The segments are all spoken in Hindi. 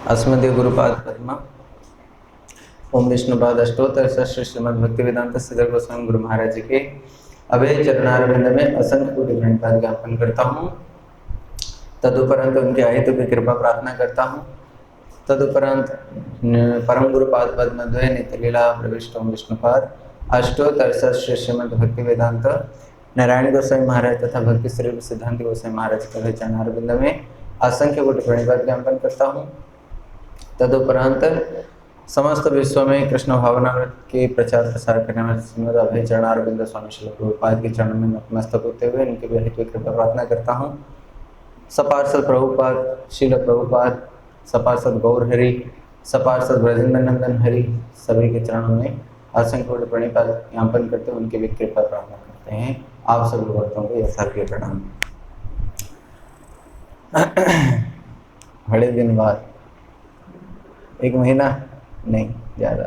अस्मदीय गुरुपाद पद्मा ओम विष्णुपाद अष्टोत्तर श्री श्रीमद् भक्ति वेदांत सिद्धर गोस्वामी गुरु महाराज जी के अभय चरणारविंद में असंख्य कोटि प्रणिपात ज्ञापन करता हूँ। तदुपरांत उनके आहित की कृपा प्रार्थना करता हूँ। तदुपरांत परम गुरुपाद पद्म द्वय नित्य लीला प्रविष्ट ओम विष्णुपाद अष्टोत्तर श्री श्रीमद् भक्ति वेदांत नारायण गोस्वामी महाराज तथा भक्ति श्री सिद्धांत गोस्वामी महाराज के चरणारविंद में असंख्य कोटि प्रणिपात ज्ञापन करता हूँ। तदुपरांत समस्त विश्व में कृष्ण भावनामृत के प्रचार प्रसार करने वाले श्रीमद् अभय चरणारविंद स्वामी श्री प्रभुपाद के चरणों में नतमस्तक होते हुए इनके भी हित कृपा प्रार्थना करता हूँ। सपार्षद प्रभुपाद, शील प्रभुपाद, सपार्षद गौर हरि, सपार्षद ब्रजेंद्र नंदन हरि सभी के चरणों में असंख्य कोटि प्रणिपात ज्ञापन करते हुए उनके भी कृपा प्रार्थना करते हैं। आप सभी भक्तों को यथार्थ प्रणाम। बड़े दिन बाद, एक महीना नहीं ज़्यादा,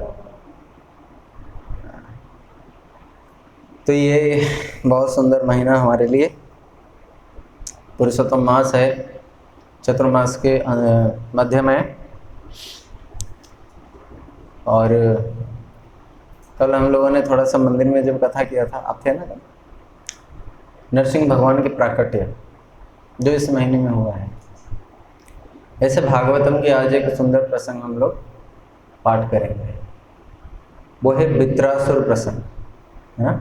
तो ये बहुत सुंदर महीना हमारे लिए पुरुषोत्तम मास है, चतुर्मास के मध्य में। और कल हम लोगों ने थोड़ा सा मंदिर में जब कथा किया था, आप थे ना, नरसिंह भगवान के प्राकट्य जो इस महीने में हुआ है। ऐसे भागवतम की आज एक सुंदर प्रसंग हम लोग पाठ करेंगे। वो है वित्रासुर प्रसंग, है ना।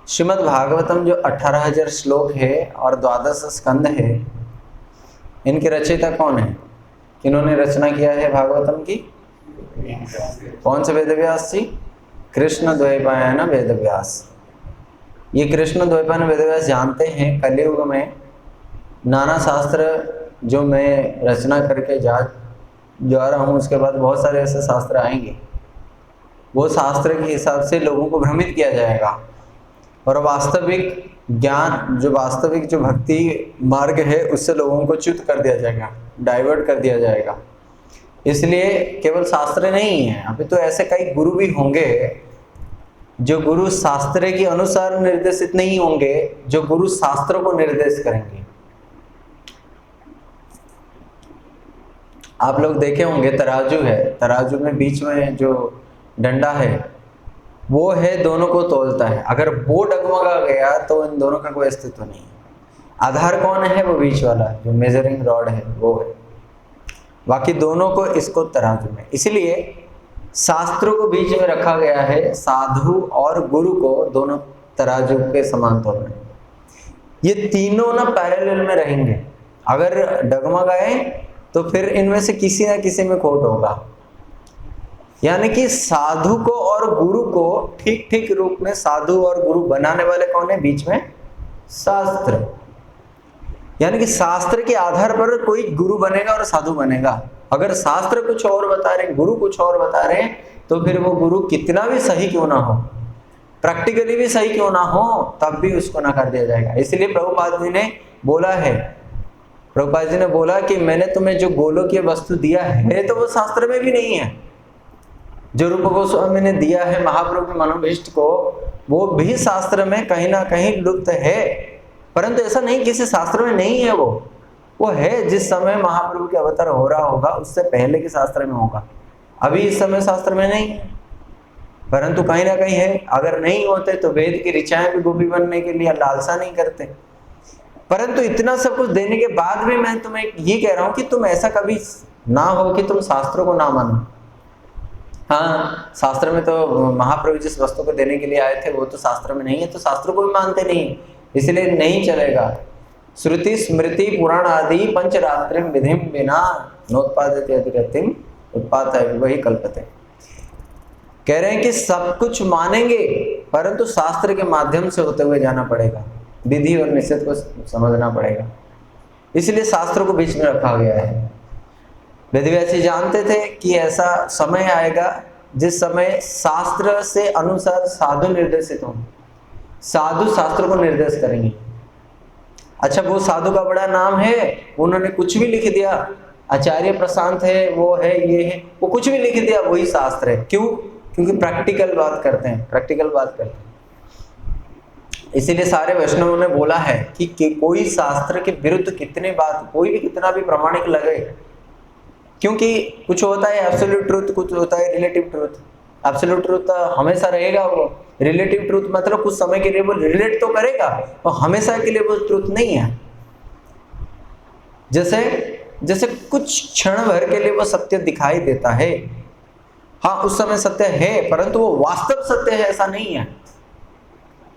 श्रीमद् भागवतम जो 18,000 श्लोक है और 12 स्कंद है, इनके रचयिता कौन है? किन्होंने रचना किया है भागवतम की? कौन से वेदव्यास जी? कृष्ण द्वैपायन वेदव्यास। ये कृष्ण द्वैपायन वेदव्यास जानते हैं कलियुग में नाना शास्त्र जो मैं रचना करके जा रहा हूँ, उसके बाद बहुत सारे ऐसे शास्त्र आएंगे। वो शास्त्र के हिसाब से लोगों को भ्रमित किया जाएगा और वास्तविक ज्ञान जो वास्तविक जो भक्ति मार्ग है उससे लोगों को च्युत कर दिया जाएगा, डाइवर्ट कर दिया जाएगा। इसलिए केवल शास्त्र नहीं है, अभी तो ऐसे कई गुरु भी होंगे जो गुरु शास्त्र के अनुसार निर्देशित नहीं होंगे, जो गुरु शास्त्र को निर्देश करेंगे। आप लोग देखे होंगे तराजू है, तराजू में बीच में जो डंडा है वो है दोनों को तोलता है। अगर वो डगमगा गया तो इन दोनों का कोई अस्तित्व नहीं है। आधार कौन है? वो बीच वाला जो मेजरिंग रॉड है वो है, बाकी दोनों को इसको तराजू में। इसलिए शास्त्रों को बीच में रखा गया है, साधु और गुरु को दोनों तराजू के समान तोलना। ये तीनों ना पैरेलल में रहेंगे। अगर डगमगाए तो फिर इनमें से किसी ना किसी में खोट होगा। यानी कि साधु को और गुरु को ठीक ठीक रूप में साधु और गुरु बनाने वाले कौन है? बीच में शास्त्र। यानी कि शास्त्र के आधार पर कोई गुरु बनेगा और साधु बनेगा। अगर शास्त्र कुछ और बता रहे, गुरु कुछ और बता रहे हैं, तो फिर वो गुरु कितना भी सही क्यों ना हो, प्रैक्टिकली भी सही क्यों ना हो, तब भी उसको नकार दिया जाएगा। इसलिए प्रभुपाद जी ने बोला है, प्रभुपाद जी ने बोला कि मैंने तुम्हें जो गोलोकीय वस्तु दिया है तो वो शास्त्र में भी नहीं है। जो रूप गोस्वामी ने दिया है महाप्रभु के मनोभीष्ट को, वो भी शास्त्र में कहीं ना कहीं लुप्त है, परंतु ऐसा नहीं किसी शास्त्र में नहीं है। वो है जिस समय महाप्रभु के अवतार हो रहा होगा उससे पहले के शास्त्र में होगा। अभी इस समय शास्त्र में नहीं है, परंतु कहीं ना कहीं है। अगर नहीं होते तो वेद की ऋचाएं भी गोपी बनने के लिए लालसा नहीं करते। परंतु इतना सब कुछ देने के बाद भी मैं तुम्हें ये कह रहा हूं कि तुम ऐसा कभी ना हो कि तुम शास्त्रों को ना मानो। हाँ, शास्त्र में तो महाप्रभु जिस वस्तु को देने के लिए आए थे वो तो शास्त्र में नहीं है, तो शास्त्रों को भी मानते नहीं, इसलिए नहीं चलेगा। श्रुति स्मृति पुराण आदि पंचरात्रिम विधिम बिना नोत्पादते अधिरतिम उत्पाद वही कल्पते। कह रहे हैं कि सब कुछ मानेंगे परंतु शास्त्र के माध्यम से होते हुए जाना पड़ेगा, विधि और निषेध को समझना पड़ेगा। इसलिए शास्त्रों को बीच में रखा गया है। वेदव्यास जी जानते थे कि ऐसा समय आएगा जिस समय शास्त्र से अनुसार साधु निर्देशित होंगे, साधु शास्त्र को निर्देश करेंगे। अच्छा, वो साधु का बड़ा नाम है, उन्होंने कुछ भी लिख दिया, आचार्य प्रशांत है, वो है, ये है, वो कुछ भी लिख दिया, वही शास्त्र है। क्यों? क्योंकि प्रैक्टिकल बात करते हैं, प्रैक्टिकल बात करते हैं। इसीलिए सारे वैष्णवों ने बोला है कि कोई शास्त्र के विरुद्ध कितने बात, कोई भी कितना भी प्रामाणिक लगे, क्योंकि कुछ होता है एब्सोल्यूट ट्रूथ, कुछ होता है रिलेटिव ट्रूथ। एब्सोल्यूट ट्रूथ हमेशा रहेगा, वो रिलेटिव ट्रूथ मतलब कुछ समय के लिए वो रिलेट तो करेगा और हमेशा के लिए वो ट्रूथ नहीं है। जैसे कुछ क्षण भर के लिए वो सत्य दिखाई देता है, हाँ उस समय सत्य है, परंतु वो वास्तव सत्य है ऐसा नहीं है।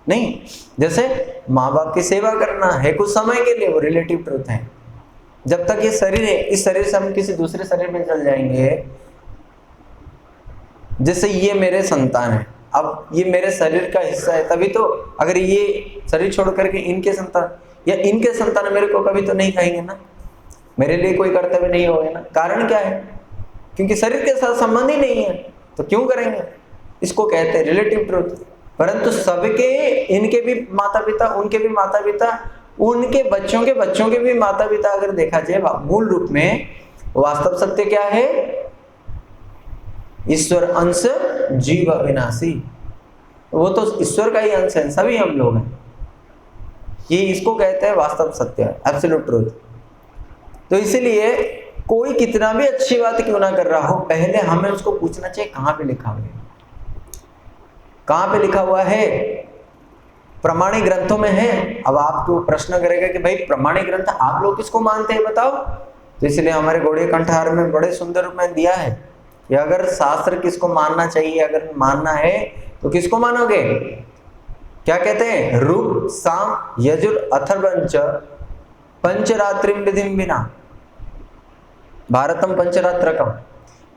नहीं, जैसे माँ बाप की सेवा करना है कुछ समय के लिए, वो रिलेटिव ट्रूथ है। जब तक ये शरीर है, इस शरीर से हम किसी दूसरे शरीर में चल जाएंगे, जैसे ये मेरे संतान है, अब ये मेरे शरीर का हिस्सा है, तभी तो अगर ये शरीर छोड़ करके इनके संतान या इनके संतान मेरे को कभी तो नहीं कहेंगे ना, मेरे लिए कोई कर्तव्य नहीं होगा ना। कारण क्या है? क्योंकि शरीर के साथ संबंध ही नहीं है, तो क्यों करेंगे? इसको कहते हैं रिलेटिव ट्रूथ। परंतु सबके, इनके भी माता पिता, उनके भी माता पिता, उनके बच्चों के भी माता पिता, अगर देखा जाए मूल रूप में वास्तव सत्य क्या है? ईश्वर अंश जीव अविनाशी, वो तो ईश्वर का ही अंश है, सभी हम लोग हैं। ये इसको कहते हैं वास्तव सत्य, एब्सोल्यूट ट्रूथ। तो इसीलिए कोई कितना भी अच्छी बात क्यों ना कर रहा हो, पहले हमें उसको पूछना चाहिए कहां पे लिखा हुआ है, कहां पे लिखा हुआ है? प्रमाणिक ग्रंथों में है। अब आप तो प्रश्न करेगा कि भाई प्रमाणिक ग्रंथ आप लोग किसको मानते हैं बताओ? तो इसलिए हमारे गौड़ीय कंठहार में बड़े सुंदर रूप में दिया है कि अगर शास्त्र किसको मानना चाहिए, अगर मानना है तो किसको मानोगे? क्या कहते हैं? ऋक् साम यजुर अथर्वंच पंचरात्रिम विधिम विना भारतम पंचरात्रकम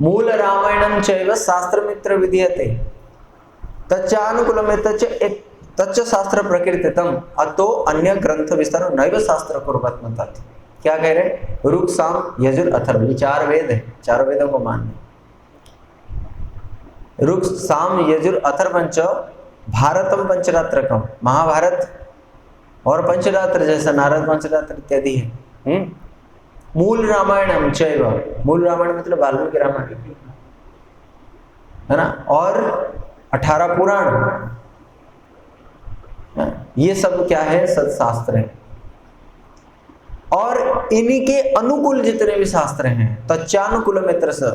मूल रामायणम चैव शास्त्रमित्र विधीयते तच्चानुकूलमे तच्च शास्त्र प्रकृतितम अतो अन्य ग्रंथ विस्तारो नैव शास्त्र कुर्वत् मतात। क्या कह रहे? ऋक् साम यजुर अथर्व, ये चार वेद है, चारों वेदों को मानना। ऋक् साम यजुर अथर्वंच भारतम पंचरात्रकम, महाभारत और पंचरात्र जैसा नारद पंचरात्र इत्यादि है। मूल रामायणम चैव, मूल रामायण मतलब वाल्मीकि रामायण है ना, और 18 पुराण, ये सब क्या है? सत्शास्त्र है। और इन्हीं के अनुकूल जितने भी शास्त्र हैं, तच्चानुकूल मित्र से,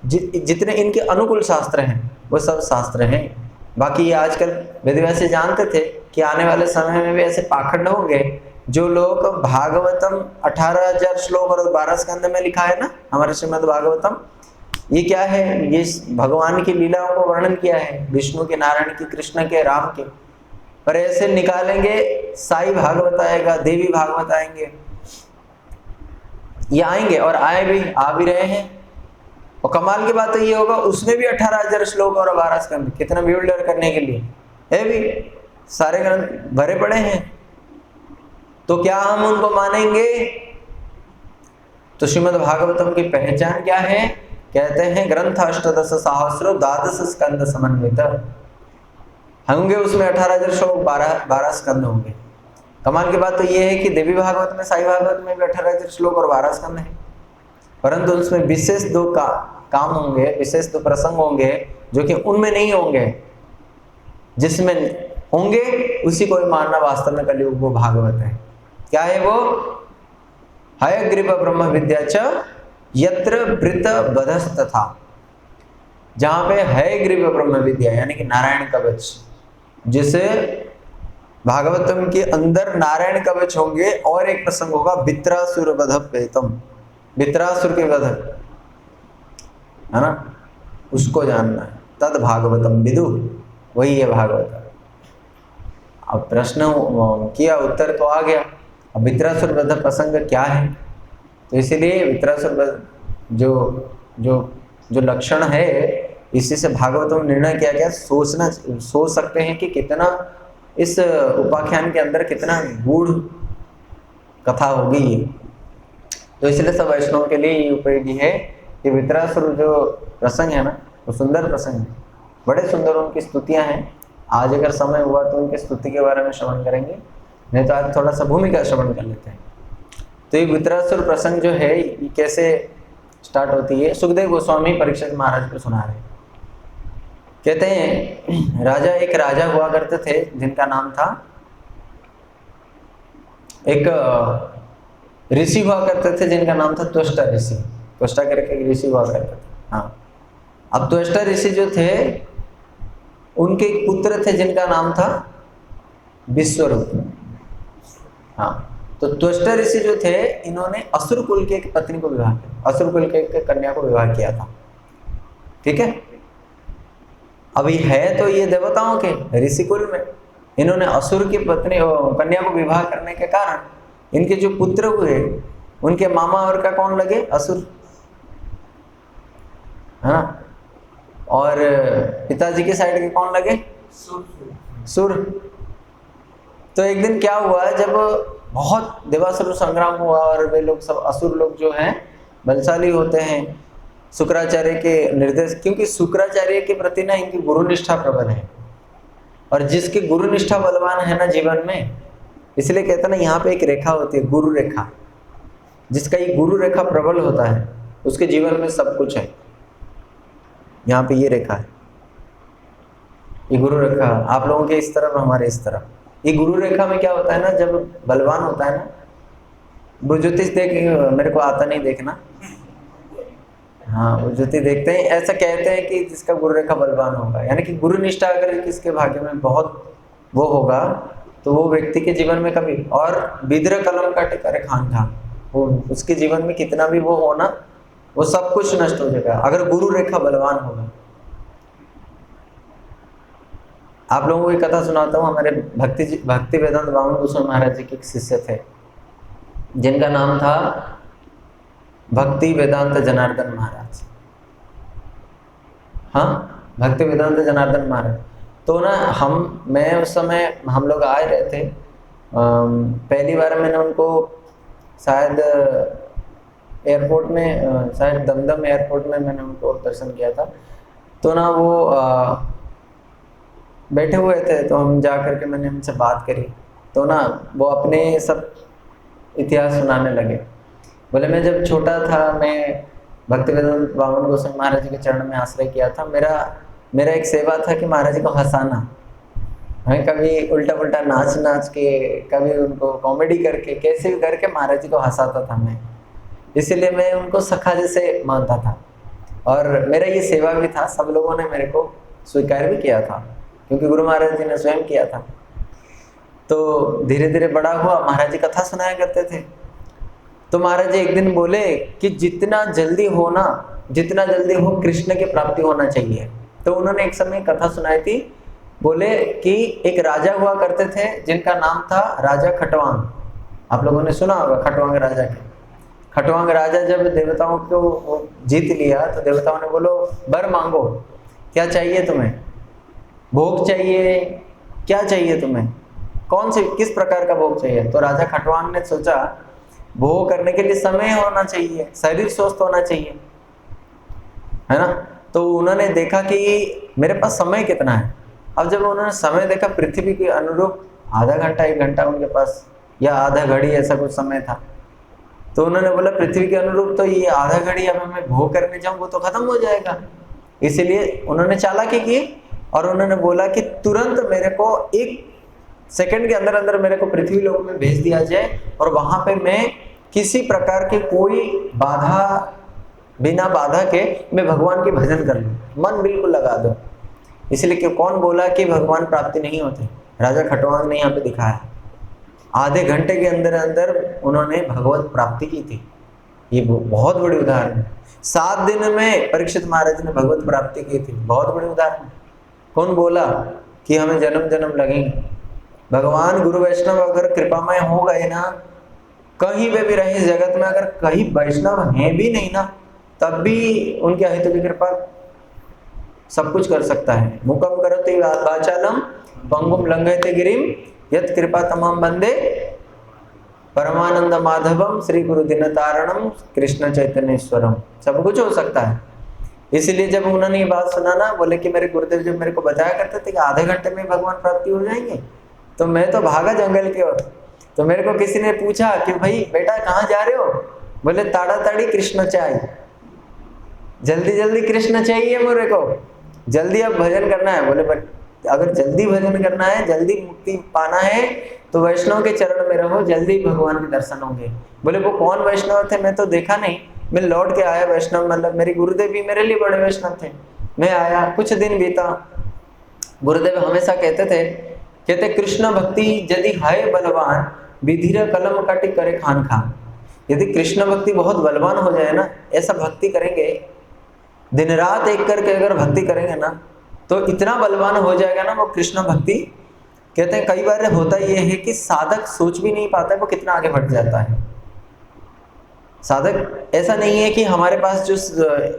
जितने इनके अनुकूल शास्त्र हैं वो सब शास्त्र हैं। बाकी ये आजकल वेदव्यास जानते थे कि आने वाले समय में भी ऐसे पाखंड होंगे जो लोग भागवतम 18,000 श्लोक और 12 स्कंद में लिखा है ना हमारे श्रीमद् भागवतम, ये क्या है? ये भगवान की लीलाओं को वर्णन किया है, विष्णु के, नारायण की, कृष्ण के, राम के। पर ऐसे निकालेंगे साई भागवत आएगा, देवी भागवत आएंगे, ये आएंगे और आ भी रहे हैं। और कमाल की बात तो ये होगा उसमें भी 18,000 श्लोक और 12 स्कंद, कितना बिल्डर करने के लिए है भी, सारे ग्रंथ भरे पड़े हैं। तो क्या हम उनको मानेंगे? तो श्रीमद् भागवतम की पहचान क्या है? कहते हैं ग्रंथ अष्टदश सहस्रो द्वादश स्कंद समन्वित होंगे, उसमें 18,000 श्लोक 12 स्कंद होंगे। कमाल की बात तो ये है कि देवी भागवत में, साई भागवत में भी 18,000 श्लोक और 12 स्कंद है, परंतु उसमें विशेष दो काम होंगे, विशेष दो प्रसंग होंगे जो कि उनमें नहीं होंगे, जिसमें होंगे उसी को मानना वास्तव में कलियुग वो भागवत है। क्या है वो? हयग्रीव ब्रह्म विद्या च यत्र वृत बधस्तथा, जहां पे हयग्रीव ब्रह्म विद्या यानी कि नारायण कवच, जिसे भागवतम के अंदर नारायण कवच होंगे, और एक प्रसंग होगा वित्रासुर वध पेतम, वित्रासुर के वध है ना, उसको जानना है। तद भागवतम विदु, वही है भागवत। अब प्रश्न किया, उत्तर तो आ गया। अब वित्रासुर वध प्रसंग क्या है? तो इसीलिए वित्रासुर वध जो लक्षण है, इसी से भागवत में निर्णय किया गया। सोच सकते हैं कि कितना इस उपाख्यान के अंदर कितना गूढ़ कथा होगी ये। तो इसलिए सब वैष्णव के लिए ये उपयोगी है कि वित्रासुर जो प्रसंग है ना, वो सुंदर प्रसंग है, बड़े सुंदर उनकी स्तुतियां हैं। आज अगर समय हुआ तो उनकी स्तुति के बारे में श्रवण करेंगे, नहीं तो आज थोड़ा सा भूमिका श्रवण कर लेते हैं। तो ये वित्रासुर प्रसंग जो है ये कैसे स्टार्ट होती है? सुखदेव गोस्वामी परीक्षित महाराज को सुना रहे। कहते हैं एक राजा हुआ करते थे जिनका नाम था, एक ऋषि हुआ करते थे जिनका नाम था त्वष्टा ऋषि। त्वष्टा करके एक ऋषि हुआ करते थे। हाँ, अब त्वष्टा ऋषि जो थे उनके एक पुत्र थे जिनका नाम था विश्वरूप। हाँ, तो त्वष्टा ऋषि जो थे इन्होंने असुर कुल के एक पत्नी को विवाह किया, असुर कुल के एक कन्या को विवाह किया था। ठीक है, अभी है तो ये देवताओं के ऋषि कुल में, इन्होंने असुर की पत्नी कन्या को विवाह करने के कारण इनके जो पुत्र हुए उनके मामा और का कौन लगे? असुर। हाँ, और पिताजी के साइड के कौन लगे? सुर। तो एक दिन क्या हुआ, जब बहुत देवासुर संग्राम हुआ और वे लोग सब असुर लोग जो हैं बलशाली होते हैं, शुक्राचार्य के निर्देश, क्योंकि शुक्राचार्य के प्रति ना इनकी गुरु निष्ठा प्रबल है, और जिसकी गुरु निष्ठा बलवान है ना जीवन में, इसलिए कहते हैं ना यहाँ पे एक रेखा होती है गुरु रेखा, जिसका ये गुरु रेखा प्रबल होता है उसके जीवन में सब कुछ है। यहाँ पे ये रेखा है, ये गुरु रेखा, आप लोगों के इस तरफ हमारे इस तरफ। ये गुरु रेखा में क्या होता है ना, जब बलवान होता है ना, वो ज्योतिष देख, मेरे को आता नहीं देखना, हाँ वो ज्योतिष देखते हैं, ऐसा कहते हैं कि जिसका गुरु रेखा बलवान होगा, यानी कि गुरु निष्ठा अगर किसके भाग्य में बहुत वो होगा तो वो व्यक्ति के जीवन में कभी, और विद्र कलम का टिकर खान था, वो उसके जीवन में कितना भी वो होना, वो सब कुछ नष्ट हो जाएगा अगर गुरु रेखा बलवान होगा। आप लोगों को एक कथा सुनाता हूँ, हमारे भक्ति वेदांत वामन गोस्वामी महाराज जी के एक शिष्य थे जिनका नाम था भक्ति वेदांत जनार्दन महाराज। हाँ, भक्ति वेदांत जनार्दन महाराज। तो ना मैं उस समय हम लोग आए रहे थे, पहली बार मैंने उनको शायद एयरपोर्ट में, शायद दमदम एयरपोर्ट में मैंने उनको दर्शन किया था। तो ना वो बैठे हुए थे, तो हम जा कर के मैंने उनसे बात करी, तो ना वो अपने सब इतिहास सुनाने लगे। बोले मैं जब छोटा था, मैं भक्ति वेदांत वामन गोस्वामी महाराज जी के चरण में आश्रय किया था, मेरा एक सेवा था कि महाराज जी को हंसाना, हमें कभी उल्टा पुल्टा नाच के, कभी उनको कॉमेडी करके, कैसे भी करके महाराज जी को हंसाता था मैं, इसीलिए मैं उनको सखा जैसे मानता था, और मेरा ये सेवा भी था। सब लोगों ने मेरे को स्वीकार भी किया था क्योंकि गुरु महाराज जी ने स्वयं किया था। तो धीरे धीरे बड़ा हुआ, महाराज जी कथा सुनाया करते थे। तो महाराज जी एक दिन बोले कि जितना जल्दी हो कृष्ण की प्राप्ति होना चाहिए। तो उन्होंने एक समय कथा सुनाई थी, बोले कि एक राजा हुआ करते थे जिनका नाम था राजा खटवांग। आप लोगों ने सुना होगा खटवांग राजा के। खटवांग राजा जब देवताओं को जीत लिया तो देवताओं ने बोलो वर मांगो, क्या चाहिए तुम्हें, भोग चाहिए, क्या चाहिए तुम्हें, किस प्रकार का भोग चाहिए। तो राजा खटवांग ने सोचा भोग करने के लिए समय होना चाहिए, शरीर स्वस्थ होना चाहिए, है ना। तो उन्होंने देखा कि मेरे पास समय कितना है। अब जब उन्होंने समय देखा पृथ्वी के अनुरूप आधा घंटा 1 घंटा उनके पास, या आधा घड़ी ऐसा कुछ समय था, तो उन्होंने बोला पृथ्वी के अनुरूप तो ये आधा घड़ी अब मैं भोग करने जाऊँ वो तो खत्म हो जाएगा। इसीलिए उन्होंने चालाकी की और उन्होंने बोला कि तुरंत मेरे को 1 सेकंड के अंदर अंदर मेरे को पृथ्वी लोक में भेज दिया जाए, और वहां पे मैं किसी प्रकार के कोई बिना बाधा के मैं भगवान के भजन कर लूँ, मन बिल्कुल लगा दो। इसलिए कि कौन बोला कि भगवान प्राप्ति नहीं होती, राजा खटवांग ने यहाँ पे दिखाया। आधे घंटे के अंदर अंदर उन्होंने भगवत प्राप्ति की थी। ये बहुत बड़ी उदाहरण है। 7 दिन में परीक्षित महाराज ने भगवत प्राप्ति की थी, बहुत बड़ी उदाहरण। कौन बोला कि हमें जन्म जन्म लगेंगे। भगवान गुरु वैष्णव अगर कृपामय हो गए ना, कहीं पे भी रहे जगत में, अगर कहीं वैष्णव हैं भी नहीं ना, तब भी उनके अहित की कृपा सब कुछ कर सकता है। मुकम करोति वाचालम पंगुम लंघयते गिरिम यत् कृपा तमाम बंदे परमानंद माधवम श्री गुरु दिनतारणम कृष्ण चैतन्यश्वरम। सब कुछ हो सकता है। इसलिए जब उन्होंने ये बात सुना ना, बोले कि मेरे गुरुदेव जब मेरे को बताया करते थे कि आधे घंटे में भगवान प्राप्ति हो जाएंगे, तो मैं तो भागा जंगल की ओर। तो मेरे को किसी ने पूछा कि भाई बेटा कहाँ जा रहे हो, बोले ताड़ाताड़ी कृष्ण चाहिए, जल्दी जल्दी कृष्ण चाहिए मेरे को, जल्दी अब भजन करना है। बोले अगर जल्दी भजन करना है, जल्दी मुक्ति पाना है, तो वैष्णव के चरण में रहो, जल्दी भगवान के दर्शन होंगे। बोले वो कौन वैष्णव थे, मैं तो देखा नहीं, मैं लौट के आया वैष्णव, मतलब मेरे गुरुदेव भी मेरे लिए बड़े वैष्णव थे। मैं आया, कुछ दिन बीता, गुरुदेव हमेशा कहते कृष्ण भक्ति यदि है बलवान, विधिर कलम काटी करे खान खान। यदि कृष्ण भक्ति बहुत बलवान हो जाए ना, ऐसा भक्ति करेंगे, दिन रात एक करके अगर भक्ति करेंगे ना, तो इतना बलवान हो जाएगा ना वो कृष्ण भक्ति। कहते हैं कई बार होता ये है कि साधक सोच भी नहीं पाता है वो कितना आगे बढ़ जाता है। साधक ऐसा नहीं है कि हमारे पास जो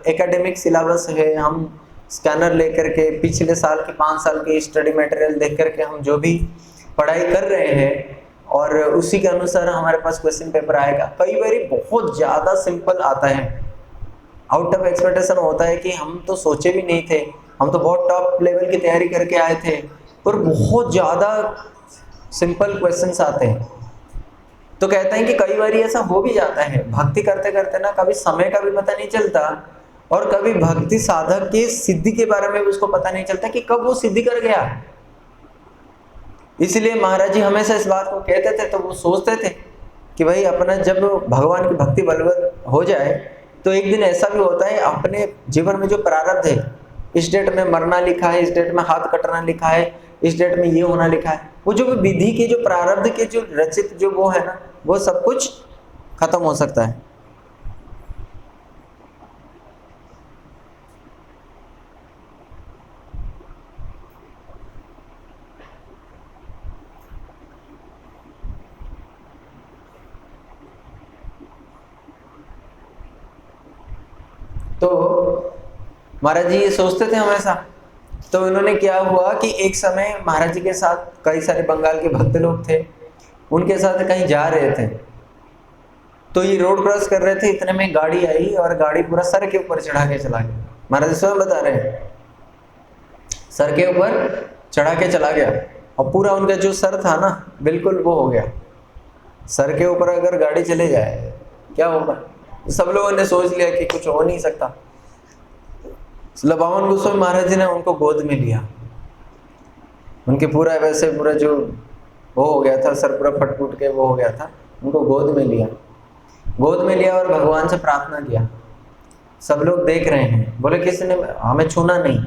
एकेडमिक सिलेबस है, हम स्कैनर लेकर के पिछले साल के 5 साल के स्टडी मटेरियल देख करके हम जो भी पढ़ाई कर रहे हैं और उसी के अनुसार हमारे पास क्वेश्चन पेपर आएगा। कई बार बहुत ज़्यादा सिंपल आता है, आउट ऑफ एक्सपेक्टेशन होता है कि हम तो सोचे भी नहीं थे, हम तो बहुत टॉप लेवल की तैयारी करके आए थे, पर बहुत ज़्यादा सिंपल क्वेश्चंस आते हैं। तो कहते हैं कि कई बार ऐसा हो भी जाता है, भक्ति करते करते ना कभी समय का भी पता नहीं चलता, और कभी भक्ति साधक की सिद्धि के बारे में भी उसको पता नहीं चलता कि कब वो सिद्धि कर गया। इसलिए महाराज जी हमेशा इस बात को कहते थे, तो वो सोचते थे कि भाई अपना जब भगवान की भक्ति बलवत हो जाए तो एक दिन ऐसा भी होता है, अपने जीवन में जो प्रारब्ध है, इस डेट में मरना लिखा है, इस डेट में हाथ कटना लिखा है, इस डेट में ये होना लिखा है, वो जो विधि के जो प्रारब्ध के जो रचित जो वो है ना, वो सब कुछ खत्म हो सकता है। तो महाराज जी ये सोचते थे हमेशा। तो इन्होंने क्या हुआ कि एक समय महाराज जी के साथ कई सारे बंगाल के भक्त लोग थे, उनके साथ कहीं जा रहे थे, तो ये रोड क्रॉस कर रहे थे, इतने में गाड़ी आई और गाड़ी पूरा सर के ऊपर चढ़ा के चला गया। महाराज जी स्वयं बता रहे हैं, सर के ऊपर चढ़ा के चला गया, और पूरा उनका जो सर था ना बिल्कुल वो हो गया। सर के ऊपर अगर गाड़ी चले जाए क्या होगा? सब लोगों ने सोच लिया कि कुछ हो नहीं सकता। बावन गोस्वामी महाराज जी ने उनको गोद में लिया, उनके पूरा वैसे पूरा जो वो हो गया था, सर पूरा फट फूट के वो हो गया था, उनको गोद में लिया, गोद में लिया और भगवान से प्रार्थना किया। सब लोग देख रहे हैं, बोले किसी ने हमें छूना नहीं,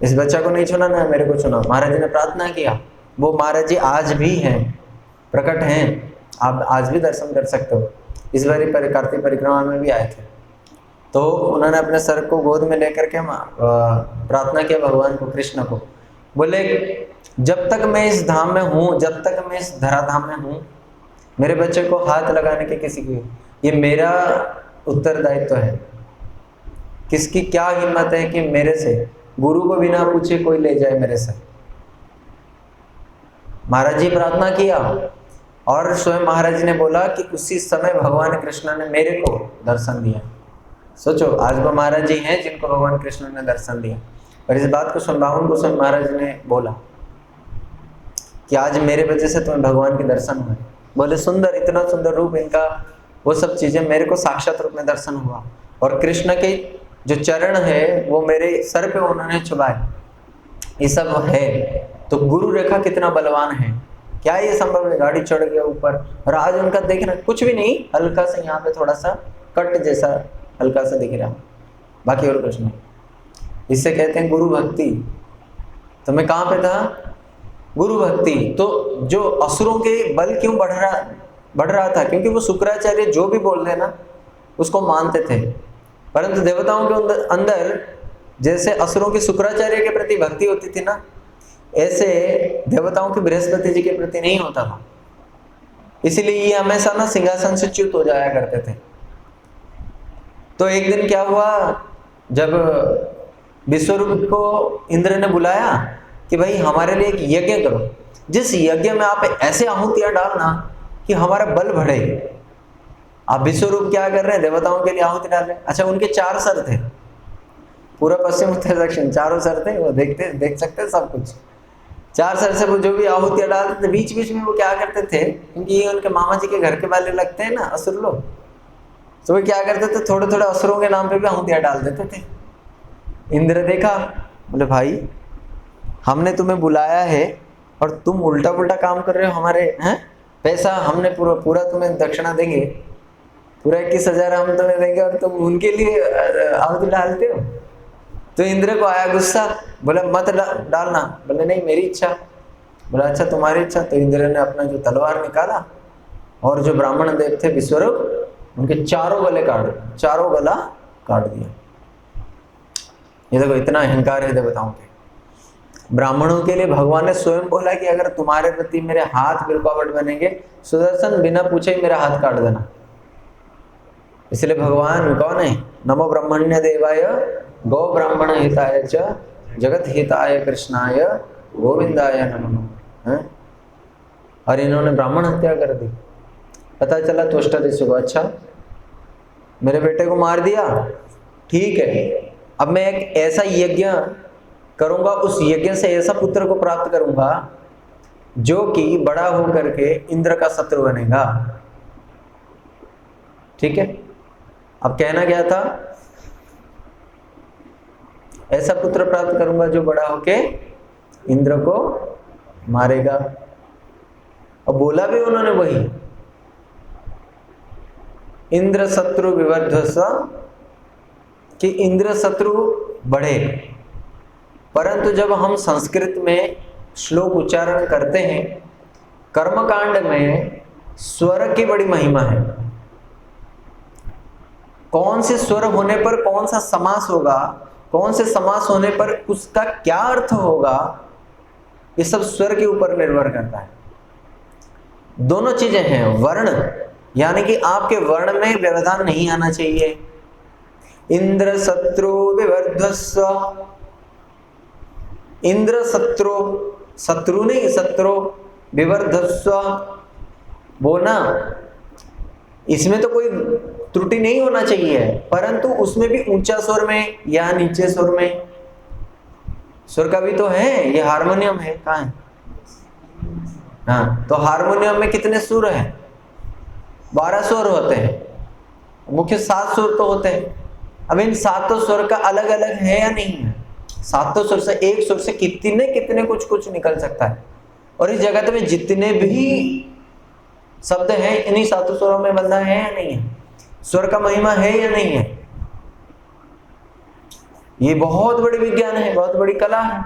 इस बच्चा को नहीं छूना ना मेरे को छूना। महाराज जी ने प्रार्थना किया। वो महाराज जी आज भी हैं, प्रकट हैं, आप आज भी दर्शन कर सकते हो। इस बारी कार्तिक परिक्रमा में भी आए थे, तो उन्होंने अपने सर को गोद में लेकर के प्रार्थना किया भगवान को, कृष्ण को। बोले जब तक मैं इस धाम में हूँ, जब तक मैं इस धराधाम में हूँ, मेरे बच्चे को हाथ लगाने के किसी की, ये मेरा उत्तरदायित्व है। किसकी क्या हिम्मत है कि मेरे से गुरु को बिना पूछे कोई ले जाए मेरे से। महाराज जी प्रार्थना किया और स्वयं महाराज जी ने बोला कि उसी समय भगवान कृष्ण ने मेरे को दर्शन दिया। सोचो, आज वो महाराज जी हैं जिनको भगवान कृष्ण ने दर्शन दिया। और इस बात को बावन गोस्वामी महाराज जी ने बोला कि आज मेरे वजह से तुम्हें भगवान के दर्शन हुए। बोले सुंदर, इतना सुंदर रूप इनका, वो सब चीजें मेरे को साक्षात रूप में दर्शन हुआ। और कृष्ण के जो चरण है वो मेरे सर पे उन्होंने छुपाए, ये सब है। तो गुरु रेखा कितना बलवान है, क्या ये संभव है? गाड़ी चढ़ गया ऊपर, और आज उनका देखना कुछ भी नहीं, हल्का सा यहाँ पे थोड़ा सा कट जैसा हल्का सा दिख रहा, बाकी और कुछ नहीं। इससे कहते हैं गुरु भक्ति। तो मैं कहाँ पे था? गुरु भक्ति। तो जो असुरों के बल क्यों बढ़ रहा था? क्योंकि वो शुक्राचार्य जो भी बोल रहे ना उसको मानते थे, परंतु देवताओं के अंदर जैसे असुरों की शुक्राचार्य के प्रति भक्ति होती थी ना, ऐसे देवताओं के बृहस्पति जी के प्रति नहीं होता था। इसीलिए ये हमेशा ना सिंहासन से च्युत हो जाया करते थे। तो एक दिन क्या हुआ, जब विश्वरूप को इंद्र ने बुलाया कि भाई हमारे लिए एक यज्ञ करो, जिस यज्ञ में आप ऐसे आहुतियां डालना कि हमारा बल बढ़े। आप विश्वरूप क्या कर रहे हैं? देवताओं के लिए आहुति डाल रहे हैं। अच्छा, उनके 4 सर थे, पूरा पश्चिम उत्तर दक्षिण चारों सर थे, वो देख सकते सब कुछ। 4 सर से वो जो भी आहुतियां डालते थे, बीच बीच में वो क्या करते थे, क्योंकि ये उनके मामा जी के घर के वाले लगते हैं ना असुर लोग, तो वे क्या करते थे, थोड़े थोड़े असुरों के नाम पे भी आहुतियां डाल देते थे। इंद्र देखा, बोले भाई हमने तुम्हें बुलाया है और तुम उल्टा पुल्टा काम कर रहे हो, हमारे हैं पैसा हमने पूरा तुम्हें दक्षिणा देंगे। पूरा 21,000 हम तुम्हें देंगे और तुम उनके लिए आहुति डालते हो। तो इंद्र को आया गुस्सा, बोला मत डालना। बोले नहीं मेरी इच्छा। बोला अच्छा तुम्हारी इच्छा। तो इंद्र ने अपना जो तलवार निकाला और जो ब्राह्मण देव थे विश्वरूप, उनके चारों गला काट दिया। ये देखो इतना अहंकार है देवताओं के। ब्राह्मणों के लिए भगवान ने स्वयं बोला कि अगर तुम्हारे प्रति मेरे हाथ रुकावट बनेंगे, सुदर्शन बिना पूछे ही मेरा हाथ काट देना। इसलिए भगवान कौन है? नमो ब्रह्मण्य देवाय गौ ब्राह्मण हिताय च जगत हिताय कृष्णाय गोविंदाय नमः। और इन्होंने ब्राह्मण हत्या कर दी। पता चला त्वष्टा ऋषि को, अच्छा मेरे बेटे को मार दिया, ठीक है, अब मैं एक ऐसा यज्ञ करूंगा, उस यज्ञ से ऐसा पुत्र को प्राप्त करूंगा जो कि बड़ा होकर के इंद्र का शत्रु बनेगा। ठीक है, अब कहना क्या था? ऐसा पुत्र प्राप्त करूंगा जो बड़ा होके इंद्र को मारेगा। और बोला भी उन्होंने वही, इंद्र शत्रु विवर्धस्व, कि इंद्र शत्रु बढ़े। परंतु जब हम संस्कृत में श्लोक उच्चारण करते हैं, कर्मकांड में स्वर की बड़ी महिमा है। कौन से स्वर होने पर कौन सा समास होगा, कौन से समास होने पर उसका क्या अर्थ होगा, ये सब स्वर के ऊपर निर्भर करता है। दोनों चीजें हैं। वर्ण यानी कि आपके वर्ण में व्यवधान नहीं आना चाहिए। इंद्र शत्रु विवर्धस्व, इंद्र शत्रु, शत्रु नहीं शत्रु, विवर्धस्व बोलना, इसमें तो कोई त्रुटि नहीं होना चाहिए, परंतु उसमें भी ऊंचा स्वर में या नीचे स्वर में। स्वर का भी तो है, ये हारमोनियम है, कहाँ है? हाँ, तो हारमोनियम में कितने सुर हैं? 12 स्वर होते हैं, मुख्य 7 स्वर तो होते हैं। अब इन 7 स्वर का अलग अलग है या नहीं है? 7 स्वर से, एक स्वर से कितने कुछ निकल सकता है। और इस जगत में जितने भी शब्द हैं, इन्हीं 7 स्वरों में बंधा है या नहीं है? स्वर का महिमा है या नहीं है? ये बहुत बड़ी विज्ञान है, बहुत बड़ी कला है।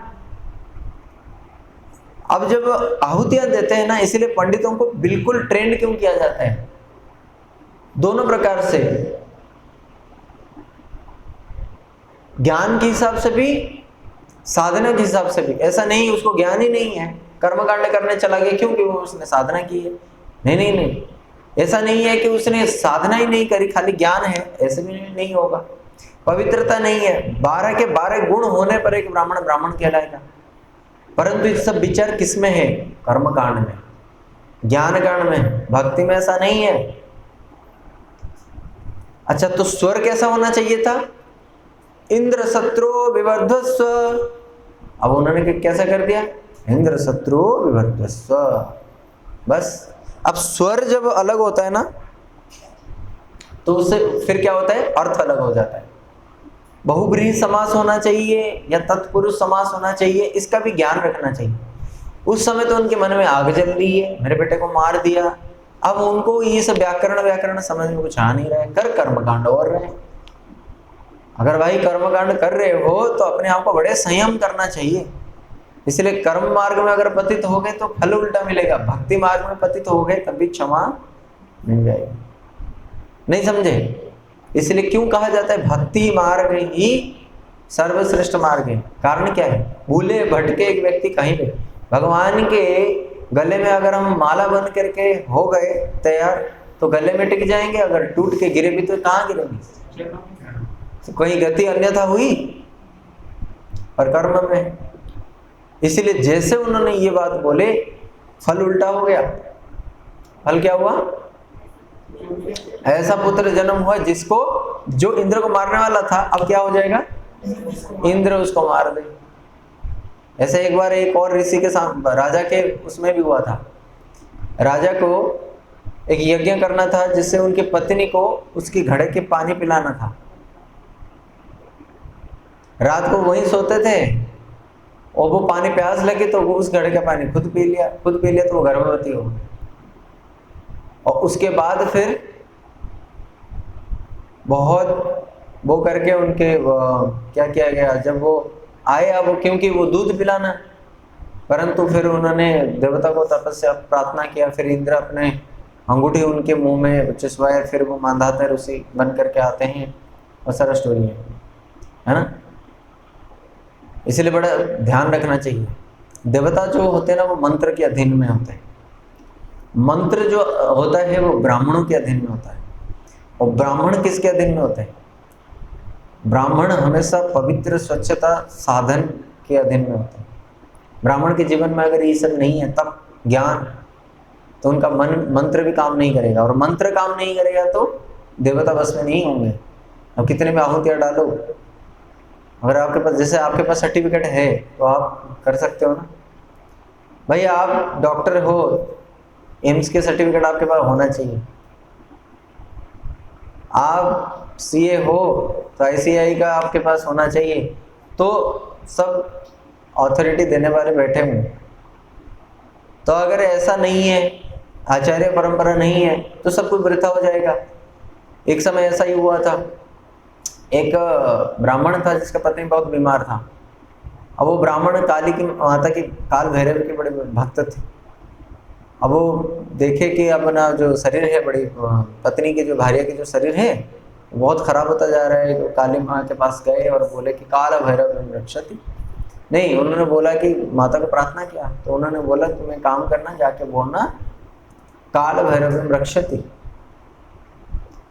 अब जब आहुतियां देते हैं ना, इसलिए पंडितों को बिल्कुल ट्रेंड क्यों किया जाता है? दोनों प्रकार से, ज्ञान के हिसाब से भी, साधना के हिसाब से भी। ऐसा नहीं उसको ज्ञान ही नहीं है, कर्मकांड करने चला गया क्योंकि वो उसने साधना की है। नहीं, ऐसा नहीं है कि उसने साधना ही नहीं करी, खाली ज्ञान है, ऐसे भी नहीं होगा। पवित्रता नहीं है, 12 के 12 गुण होने पर एक ब्राह्मण कहलाएगा। परंतु ये सब विचार किसमें है? कर्मकांड में, ज्ञान कांड में। भक्ति में ऐसा नहीं है। अच्छा, तो स्वर कैसा होना चाहिए था? इंद्र शत्रु विवर्धस्व। अब उन्होंने कैसा कर दिया? इंद्र शत्रु विवर्धस्व। बस अब स्वर जब अलग होता है ना, तो उससे फिर क्या होता है? अर्थ अलग हो जाता है। बहुब्रीहि समास होना चाहिए या तत्पुरुष समास होना चाहिए, इसका भी ज्ञान रखना चाहिए। उस समय तो उनके मन में आग जल रही है, मेरे बेटे को मार दिया। अब उनको ये सब व्याकरण समझ में कुछ आ नहीं रहा है, कर कर्मकांड और रहे। अगर भाई कर्मकांड कर रहे हो तो अपने आप को बड़े संयम करना चाहिए। इसलिए कर्म मार्ग में अगर पतित हो गए तो फल उल्टा मिलेगा, भक्ति मार्ग में पतित हो गए तब भी क्षमा मिल जाएगी। नहीं समझे? इसलिए क्यों कहा जाता है भक्ति मार्ग ही सर्वश्रेष्ठ मार्ग है? कारण क्या है? भूले भटके एक व्यक्ति कहीं पे भगवान के गले में अगर हम माला बन करके हो गए तैयार, तो गले में टिक जाएंगे। अगर टूट के गिरे भी तो कहाँ गिरेंगे? तो कोई गति अन्यथा हुई और कर्म में। इसलिए जैसे उन्होंने ये बात बोले, फल उल्टा हो गया। फल क्या हुआ? ऐसा पुत्र जन्म हुआ जिसको, जो इंद्र को मारने वाला था, अब क्या हो जाएगा? इंद्र उसको मार दे। ऐसे एक बार एक और ऋषि के साथ, राजा के उसमें भी हुआ था। राजा को एक यज्ञ करना था जिससे उनकी पत्नी को उसकी घड़े के पानी पिलाना था। रात को वहीं सोते थे और वो पानी प्यास लगी तो वो उस घड़े का पानी खुद पी लिया तो वो गर्भवती हो गई। और उसके बाद फिर बहुत वो करके उनके क्या किया गया, जब वो आए, अब क्योंकि वो दूध पिलाना, परंतु फिर उन्होंने देवता को तपस्या प्रार्थना किया, फिर इंद्र अपने अंगूठी उनके मुंह में चिसवाए, फिर वो मांधाता ऋषि बन करके आते हैं, और सारा स्टोरी है ना। इसलिए बड़ा ध्यान रखना चाहिए, देवता जो होते हैं ना वो मंत्र के अधीन में होते हैं। मंत्र जो होता है वो ब्राह्मणों के अधीन में होता है, और ब्राह्मण किसके अधीन में होते हैं? ब्राह्मण हमेशा पवित्र स्वच्छता साधन के अधीन में होते हैं। ब्राह्मण के जीवन में अगर ये सब नहीं है, तब ज्ञान, तो उनका मन मंत्र भी काम नहीं करेगा, और मंत्र काम नहीं करेगा तो देवता बस में नहीं होंगे। अब कितने में आहुतियाँ डालो, अगर आपके पास, जैसे आपके पास सर्टिफिकेट है तो आप कर सकते हो ना भाई, आप डॉक्टर हो, एम्स के सर्टिफिकेट आपके पास होना चाहिए। आप सीए हो तो आईसीआई का आपके पास होना चाहिए। तो सब अथॉरिटी देने वाले बैठे हुए। तो अगर ऐसा नहीं है, आचार्य परंपरा नहीं है, तो सब कुछ वृथा हो जाएगा। एक समय ऐसा ही हुआ था, एक ब्राह्मण था जिसका पत्नी बहुत बीमार था। अब वो ब्राह्मण काली की माता की, काल भैरव के बड़े भक्त थे। अब वो देखे कि अपना जो शरीर है, बड़ी पत्नी की जो भार्या की जो शरीर है बहुत खराब होता जा रहा है, तो काली माँ के पास गए और बोले कि काल भैरव रक्षति। नहीं, उन्होंने बोला कि माता को प्रार्थना किया, तो उन्होंने बोला तुम्हें काम करना, जाके बोलना काल भैरव रक्षति।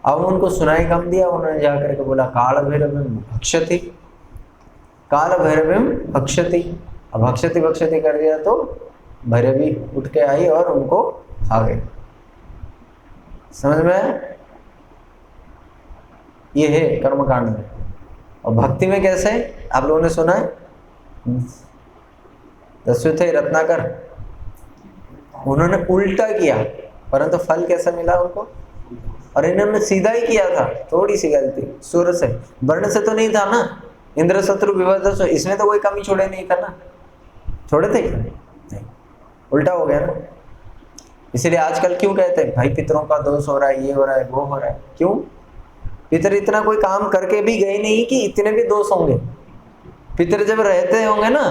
अब उनको सुनाई कम दिया, उन्होंने जाकर के बोला काल भैरव भक्षति, काल भैरव भक्षति। अब भक्षति भक्षति कर दिया तो भैरवी उठ के आई और उनको खा गई। समझ में? ये है कर्मकांड में। और भक्ति में कैसे, आप लोगों ने सुना है, दस्यु थे रत्नाकर, उन्होंने उल्टा किया, परंतु फल कैसा मिला उनको? और इन्होंने सीधा ही किया था, थोड़ी सी गलती, सूर्य से, वर्ण से तो नहीं था ना, इंद्र शत्रु विवाद, इसमें तो कोई कमी छोड़े नहीं था ना, छोड़े थे? नहीं, उल्टा हो गया ना। इसलिए आजकल क्यों कहते हैं भाई पितरों का दोष हो रहा है, ये हो रहा है, वो हो रहा है? क्यों? पितर इतना कोई काम करके भी गए नहीं कि इतने भी दोष होंगे। पितर जब रहते होंगे ना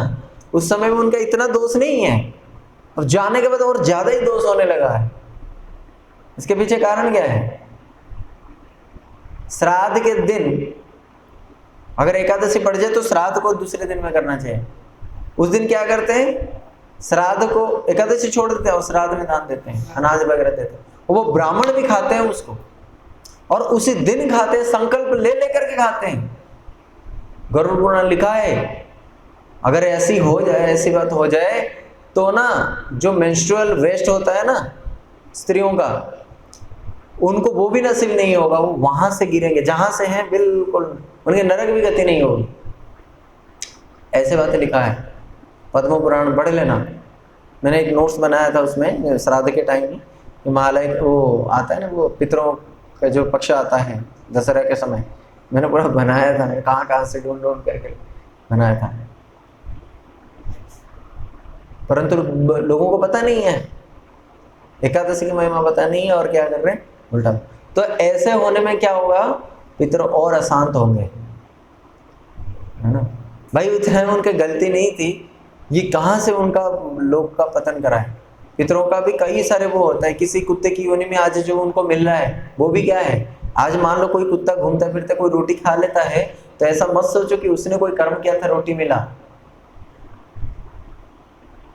उस समय में उनका इतना दोष नहीं है, और जाने के बाद और ज्यादा ही दोष होने लगा है। इसके पीछे कारण क्या है? श्राद्ध के दिन अगर एकादशी पड़ जाए तो श्राद्ध को दूसरे दिन में करना चाहिए। उस दिन क्या करते हैं, श्राद्ध को, एकादशी छोड़ देते हैं और श्राद्ध में दान देते हैं, अनाज वगैरह देते हैं। वो ब्राह्मण भी खाते हैं उसको, और उसी दिन खाते हैं, संकल्प ले लेकर के खाते हैं। गरुड़ पुराण लिखा है, अगर ऐसी हो जाए, ऐसी बात हो जाए तो ना जो मेंस्ट्रुअल वेस्ट होता है ना स्त्रियों का, उनको वो भी नसीब नहीं होगा, वो वहां से गिरेंगे जहां से हैं, बिल्कुल उनके नरक भी गति नहीं होगी। ऐसे बातें लिखा है, पद्म पुराण पढ़ लेना। मैंने एक नोट्स बनाया था उसमें, श्राद्ध के टाइम में हिमालय वो आता है ना, वो पितरों का जो पक्ष आता है दशहरा के समय, मैंने पूरा बनाया था, कहाँ से ढूंढ करके बनाया था, परंतु लोगों को पता नहीं है, एकादशी की महिमा पता नहीं है, और क्या कर रहे हैं उल्टा। तो ऐसे होने में क्या होगा, पितर और अशांत होंगे, है ना भाई। उतना उनकी गलती नहीं थी, ये कहाँ से उनका लोक का पतन करा है। पितरों का भी कई सारे वो होता है, किसी कुत्ते की योनि में आज जो उनको मिल रहा है वो भी क्या है। आज मान लो कोई कुत्ता घूमता फिरता कोई रोटी खा लेता है, तो ऐसा मत सोचो कि उसने कोई कर्म किया था रोटी मिला।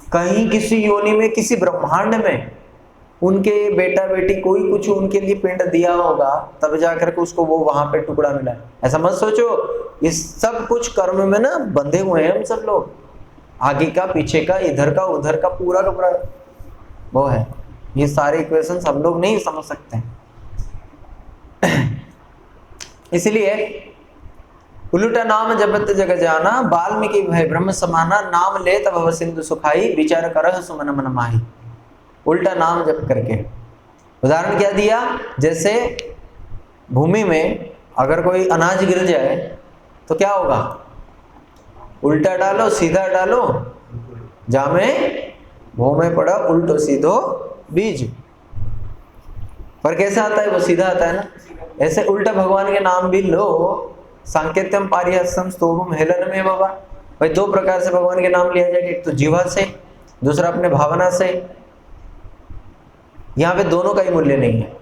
कहीं किसी योनि में, किसी ब्रह्मांड में उनके बेटा बेटी कोई कुछ उनके लिए पिंड दिया होगा, तब जाकर के उसको वो वहां पे टुकड़ा मिला। ऐसा मत सोचो, ये सब कुछ कर्म में ना बंधे हुए हैं हम सब लोग, आगे का पीछे का, इधर का उधर का, पूरा का पूरा वो है। ये सारे इक्वेशन हम लोग नहीं समझ सकते। इसलिए उलटा नाम जपत जग जाना, वाल्मीकि भय ब्रह्म समाना, नाम ले तब भव सिंधु सुखाई, विचार करह सुमन मन माही। उल्टा नाम जप करके। उदाहरण क्या दिया, जैसे भूमि में अगर कोई अनाज गिर जाए तो क्या होगा, उल्टा डालो सीधा डालो, जामे भूमि पड़ा उल्टो सीधो बीज। पर कैसे आता है? वो सीधा आता है ना। ऐसे उल्टा भगवान के नाम भी लो, सांकेत्यम पारिहास्यम स्तोभम हेलन में बाबा। भाई दो प्रकार से भगवान के नाम लिया जाएगा, एक तो जीवा से, दूसरा अपने भावना से। यहाँ पे दोनों का ही मूल्य नहीं है।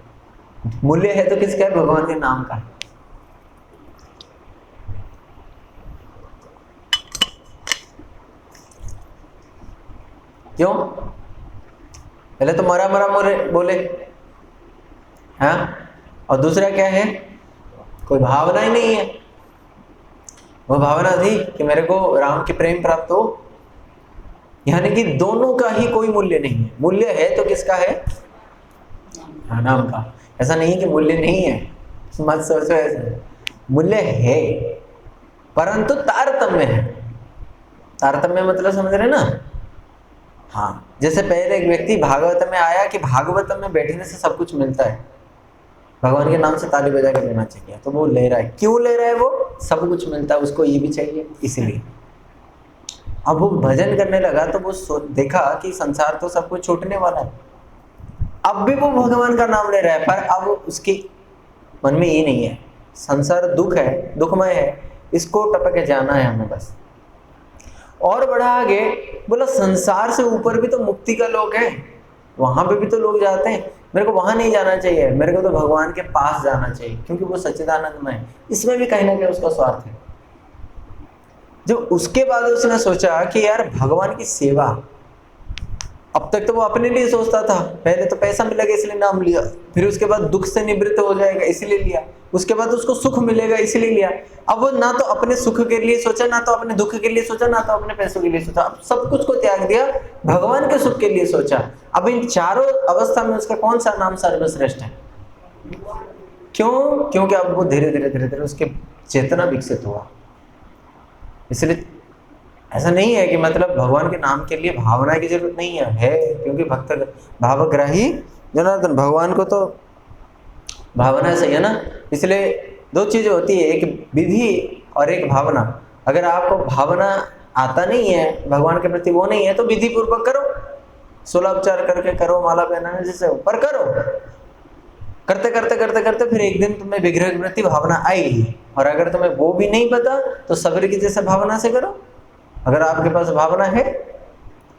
मूल्य है तो किसका है? भगवान के नाम का। क्यों? पहले तो मरा मरा मोरे बोले, हाँ, और दूसरा क्या है? कोई भावना ही नहीं है। वो भावना थी कि मेरे को राम की प्रेम प्राप्त हो, यानी कि दोनों का ही कोई मूल्य नहीं है। मूल्य है तो किसका है? नाम का। ऐसा नहीं कि मूल्य नहीं है, मत सोचो ऐसे। मूल्य है परंतु तारतम्य है। तारतम्य मतलब समझ रहे ना? हाँ, जैसे पहले एक व्यक्ति भागवत में आया कि भागवत में बैठने से सब कुछ मिलता है, भगवान के नाम से ताली बजा के लेना चाहिए, तो वो ले रहा है। क्यों ले रहा है? वो सब कुछ मिलता है, उसको ये भी चाहिए, इसलिए। अब वो भजन करने लगा तो वो देखा कि संसार तो सब कुछ छूटने वाला है। अब भी वो भगवान का नाम ले रहा है, पर अब उसके मन में ये नहीं है, संसार दुख है, दुखमय है, इसको टपक के जाना है हमें बस। और बढ़ा आगे, बोला संसार से ऊपर भी तो मुक्ति का लोक है, वहां पे भी तो लोग जाते हैं, मेरे को वहां नहीं जाना चाहिए, मेरे को तो भगवान के पास जाना चाहिए, क्योंकि वो सच्चिदानंदमय है। इसमें भी कहीं ना कहीं उसका स्वार्थ है। जब उसके बाद उसने सोचा कि यार भगवान की सेवा, अब तक तो वो अपने लिए सोचता था, पहले तो पैसा मिलेगा इसलिए नाम लिया, फिर उसके बाद दुख से निवृत्त हो जाएगा इसलिए लिया, उसके बाद उसको सुख मिलेगा इसलिए लिया। अब वो ना तो अपने सुख के लिए सोचा, ना तो अपने दुख के लिए सोचा, ना तो अपने पैसों के लिए सोचा, अब सब कुछ को त्याग दिया, भगवान के सुख के लिए सोचा। अब इन चारों अवस्था में उसका कौन सा नाम सर्वश्रेष्ठ है? क्यों? क्योंकि अब वो धीरे धीरे धीरे धीरे उसके चेतना विकसित हुआ। इसलिए ऐसा नहीं है कि मतलब भगवान के नाम के लिए भावना की जरूरत नहीं है, क्योंकि भक्त भावग्राही जनार्दन, भगवान को तो भावना से है ना। इसलिए दो चीजें होती है, एक विधि और एक भावना। अगर आपको भावना आता नहीं है, भगवान के प्रति वो नहीं है, तो विधि पूर्वक करो, 16 उपचार करके करो, माला पहनाने जैसे ऊपर करो, करते करते करते करते फिर एक दिन तुम्हें विग्रह के प्रति भावना आएगी। और अगर तुम्हें वो भी नहीं पता तो सब्र की जैसे भावना से करो, अगर आपके पास भावना है।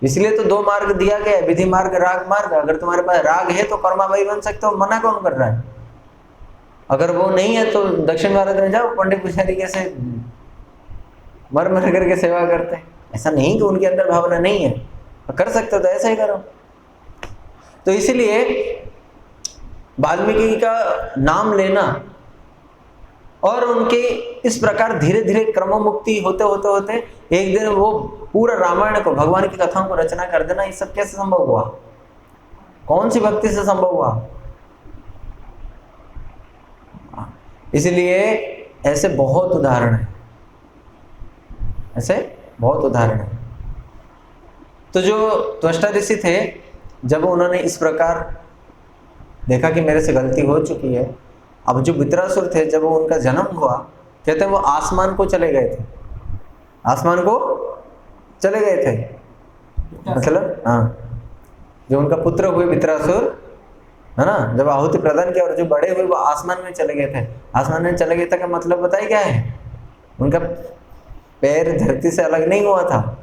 इसलिए तो 2 मार्ग दिया गया है, विधि मार्ग, राग मार्ग। अगर तुम्हारे पास राग है तो कर्माबाई बन सकते हो, मना कौन कर रहा है? अगर वो नहीं है तो दक्षिण भारत में जाओ, पंडित पुजारी कैसे मर मर करके सेवा करते हैं। ऐसा नहीं कि उनके अंदर भावना नहीं है, कर सकते हो तो ऐसा ही करो। तो इसलिए वाल्मीकि का नाम लेना और उनके इस प्रकार धीरे धीरे क्रम मुक्ति होते होते होते एक दिन वो पूरा रामायण को, भगवान की कथाओं को रचना कर देना, ये सब कैसे संभव हुआ? कौन सी भक्ति से संभव हुआ? इसलिए ऐसे बहुत उदाहरण है, ऐसे बहुत उदाहरण है। तो जो त्वष्टा ऋषि थे, जब उन्होंने इस प्रकार देखा कि मेरे से गलती हो चुकी है, अब जो वित्रासुर थे, जब उनका जन्म हुआ, कहते हैं वो आसमान को चले गए थे, आसमान को चले गए थे, मतलब हाँ, जो उनका पुत्र हुए वित्रासुर है ना, जब आहुति प्रदान किया और जो बड़े हुए वो आसमान में चले गए थे। आसमान में चले गए थे का मतलब बताइए क्या है? उनका पैर धरती से अलग नहीं हुआ था,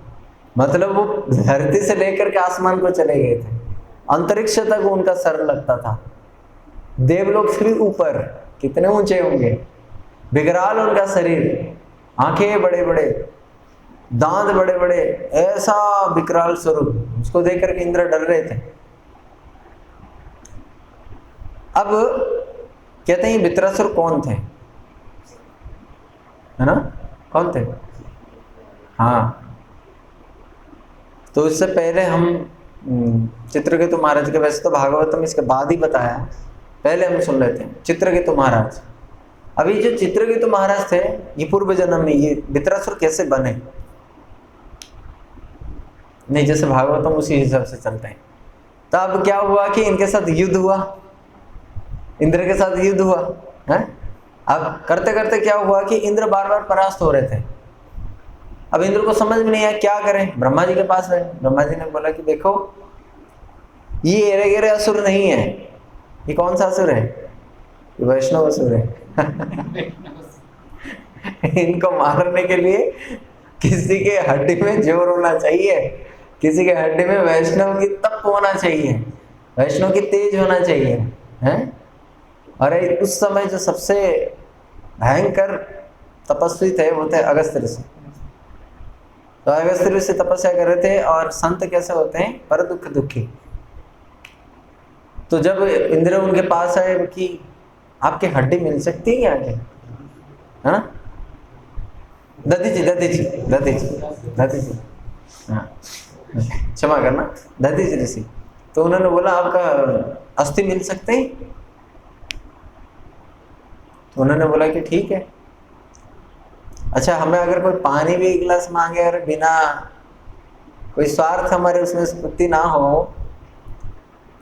मतलब वो धरती से लेकर के आसमान को चले गए थे, अंतरिक्ष तक उनका सर लगता था, देवलोक से भी ऊपर, कितने ऊंचे होंगे, विकराल उनका शरीर, आंखें बड़े बड़े, दांत बड़े बड़े, ऐसा विकराल स्वरूप, उसको देख करके इंद्र डर रहे थे। अब कहते हैं वित्रासुर कौन थे, है ना, कौन थे? हाँ, तो इससे पहले हम चित्रकेतु महाराज के, वैसे तो भागवतम इसके बाद ही बताया, पहले हम सुन लेते हैं चित्रकेतु महाराज। अभी जो चित्रकेतु महाराज थे, ये पूर्व जन्म में ये वित्रासुर कैसे बने, नहीं जैसे भागवतम उसी हिसाब से चलते हैं। तो अब क्या हुआ कि इनके साथ युद्ध हुआ, इंद्र के साथ युद्ध हुआ है। अब करते करते क्या हुआ कि इंद्र बार बार परास्त हो रहे थे। अब इंद्र को समझ में नहीं आया क्या करें, ब्रह्मा जी के पास गए। ब्रह्मा जी ने बोला कि देखो ये एरे गेरे असुर नहीं है, ये कौन सा असुर है? ये वैष्णव असुर है। इनको मारने के लिए किसी के हड्डी में जोर होना चाहिए, किसी के हड्डी में वैष्णव की तप होना चाहिए, वैष्णव की तेज होना चाहिए, हैं? अरे उस समय जो सबसे भयंकर तपस्वी थे वो थे अगस्त्य ऋषि। तो अगस्त्य ऋषि तपस्या कर रहे थे, और संत कैसे होते हैं? पर दुख दुखी। तो जब इंद्र उनके पास आए कि आपकी हड्डी मिल सकती है आगे, है ना? दधीची दधीची दधीची दधीची, हाँ क्षमा करना, दधीची ऋषि। तो उन्होंने बोला आपका अस्थि मिल सकते हैं? तो उन्होंने बोला कि ठीक है। अच्छा, हमें अगर कोई पानी भी एक गिलास मांगे और बिना कोई स्वार्थ हमारे उसमें स्फूर्ति ना हो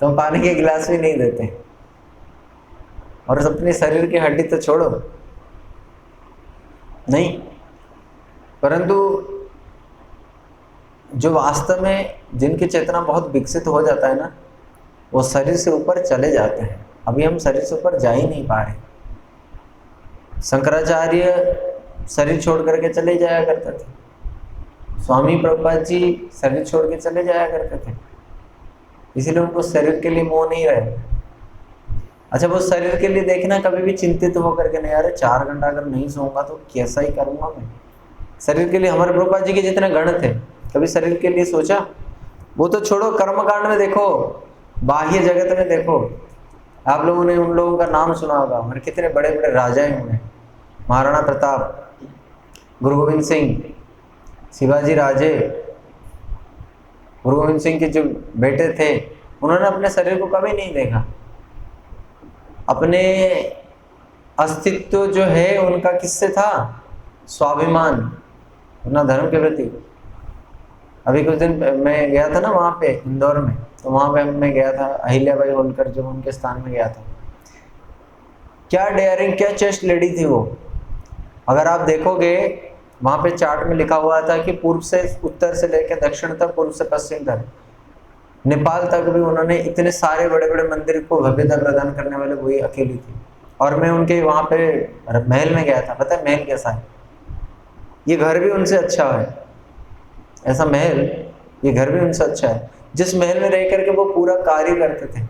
तो हम पानी के गिलास भी नहीं देते, और अपने शरीर की हड्डी तो छोड़ो नहीं। परंतु जो वास्तव में जिनकी चेतना बहुत विकसित हो जाता है ना, वो शरीर से ऊपर चले जाते हैं। अभी हम शरीर से ऊपर जा ही नहीं पा रहे। शंकराचार्य शरीर छोड़ करके चले जाया करते थे, स्वामी प्रभुपाद जी शरीर छोड़ के चले जाया करते थे, इसीलिए उनको शरीर के लिए मोह नहीं रहे। अच्छा, वो शरीर के लिए देखना कभी भी चिंतित होकर के नहीं, अरे 4 घंटा अगर नहीं सोऊंगा तो कैसा ही करूंगा मैं। शरीर के लिए हमारे प्रभुपाद जी के जितने गण थे, कभी शरीर के लिए सोचा? वो तो छोड़ो, कर्मकांड में देखो, बाह्य जगत में देखो, आप लोगों ने उन लोगों का नाम सुना होगा, और कितने बड़े बड़े राजाएं हुए। महाराणा प्रताप, गुरु गोविंद सिंह, शिवाजी राजे, गुरु गोविंद सिंह के जो बेटे थे, उन्होंने अपने शरीर को कभी नहीं देखा। अपने अस्तित्व जो है उनका किससे था? स्वाभिमान, अपना धर्म के प्रति। अभी कुछ दिन मैं गया था ना वहाँ पे इंदौर में, तो वहाँ पे मैं गया था, अहिल्याबाई होलकर जो उनके स्थान में गया था। क्या डेयरिंग, क्या चेस्ट लेडी थी वो। अगर आप देखोगे वहाँ पे चार्ट में लिखा हुआ था कि पूर्व से उत्तर से लेकर दक्षिण तक, पूर्व से पश्चिम तक, नेपाल तक भी उन्होंने इतने सारे बड़े बड़े मंदिर को भव्यता प्रदान करने वाले वही अकेली थी। और मैं उनके वहाँ पे महल में गया था। पता है महल कैसा है? ये घर भी उनसे अच्छा है, ऐसा महल, ये घर भी उनसे अच्छा है। जिस महल में रह करके वो पूरा कार्य करते थे,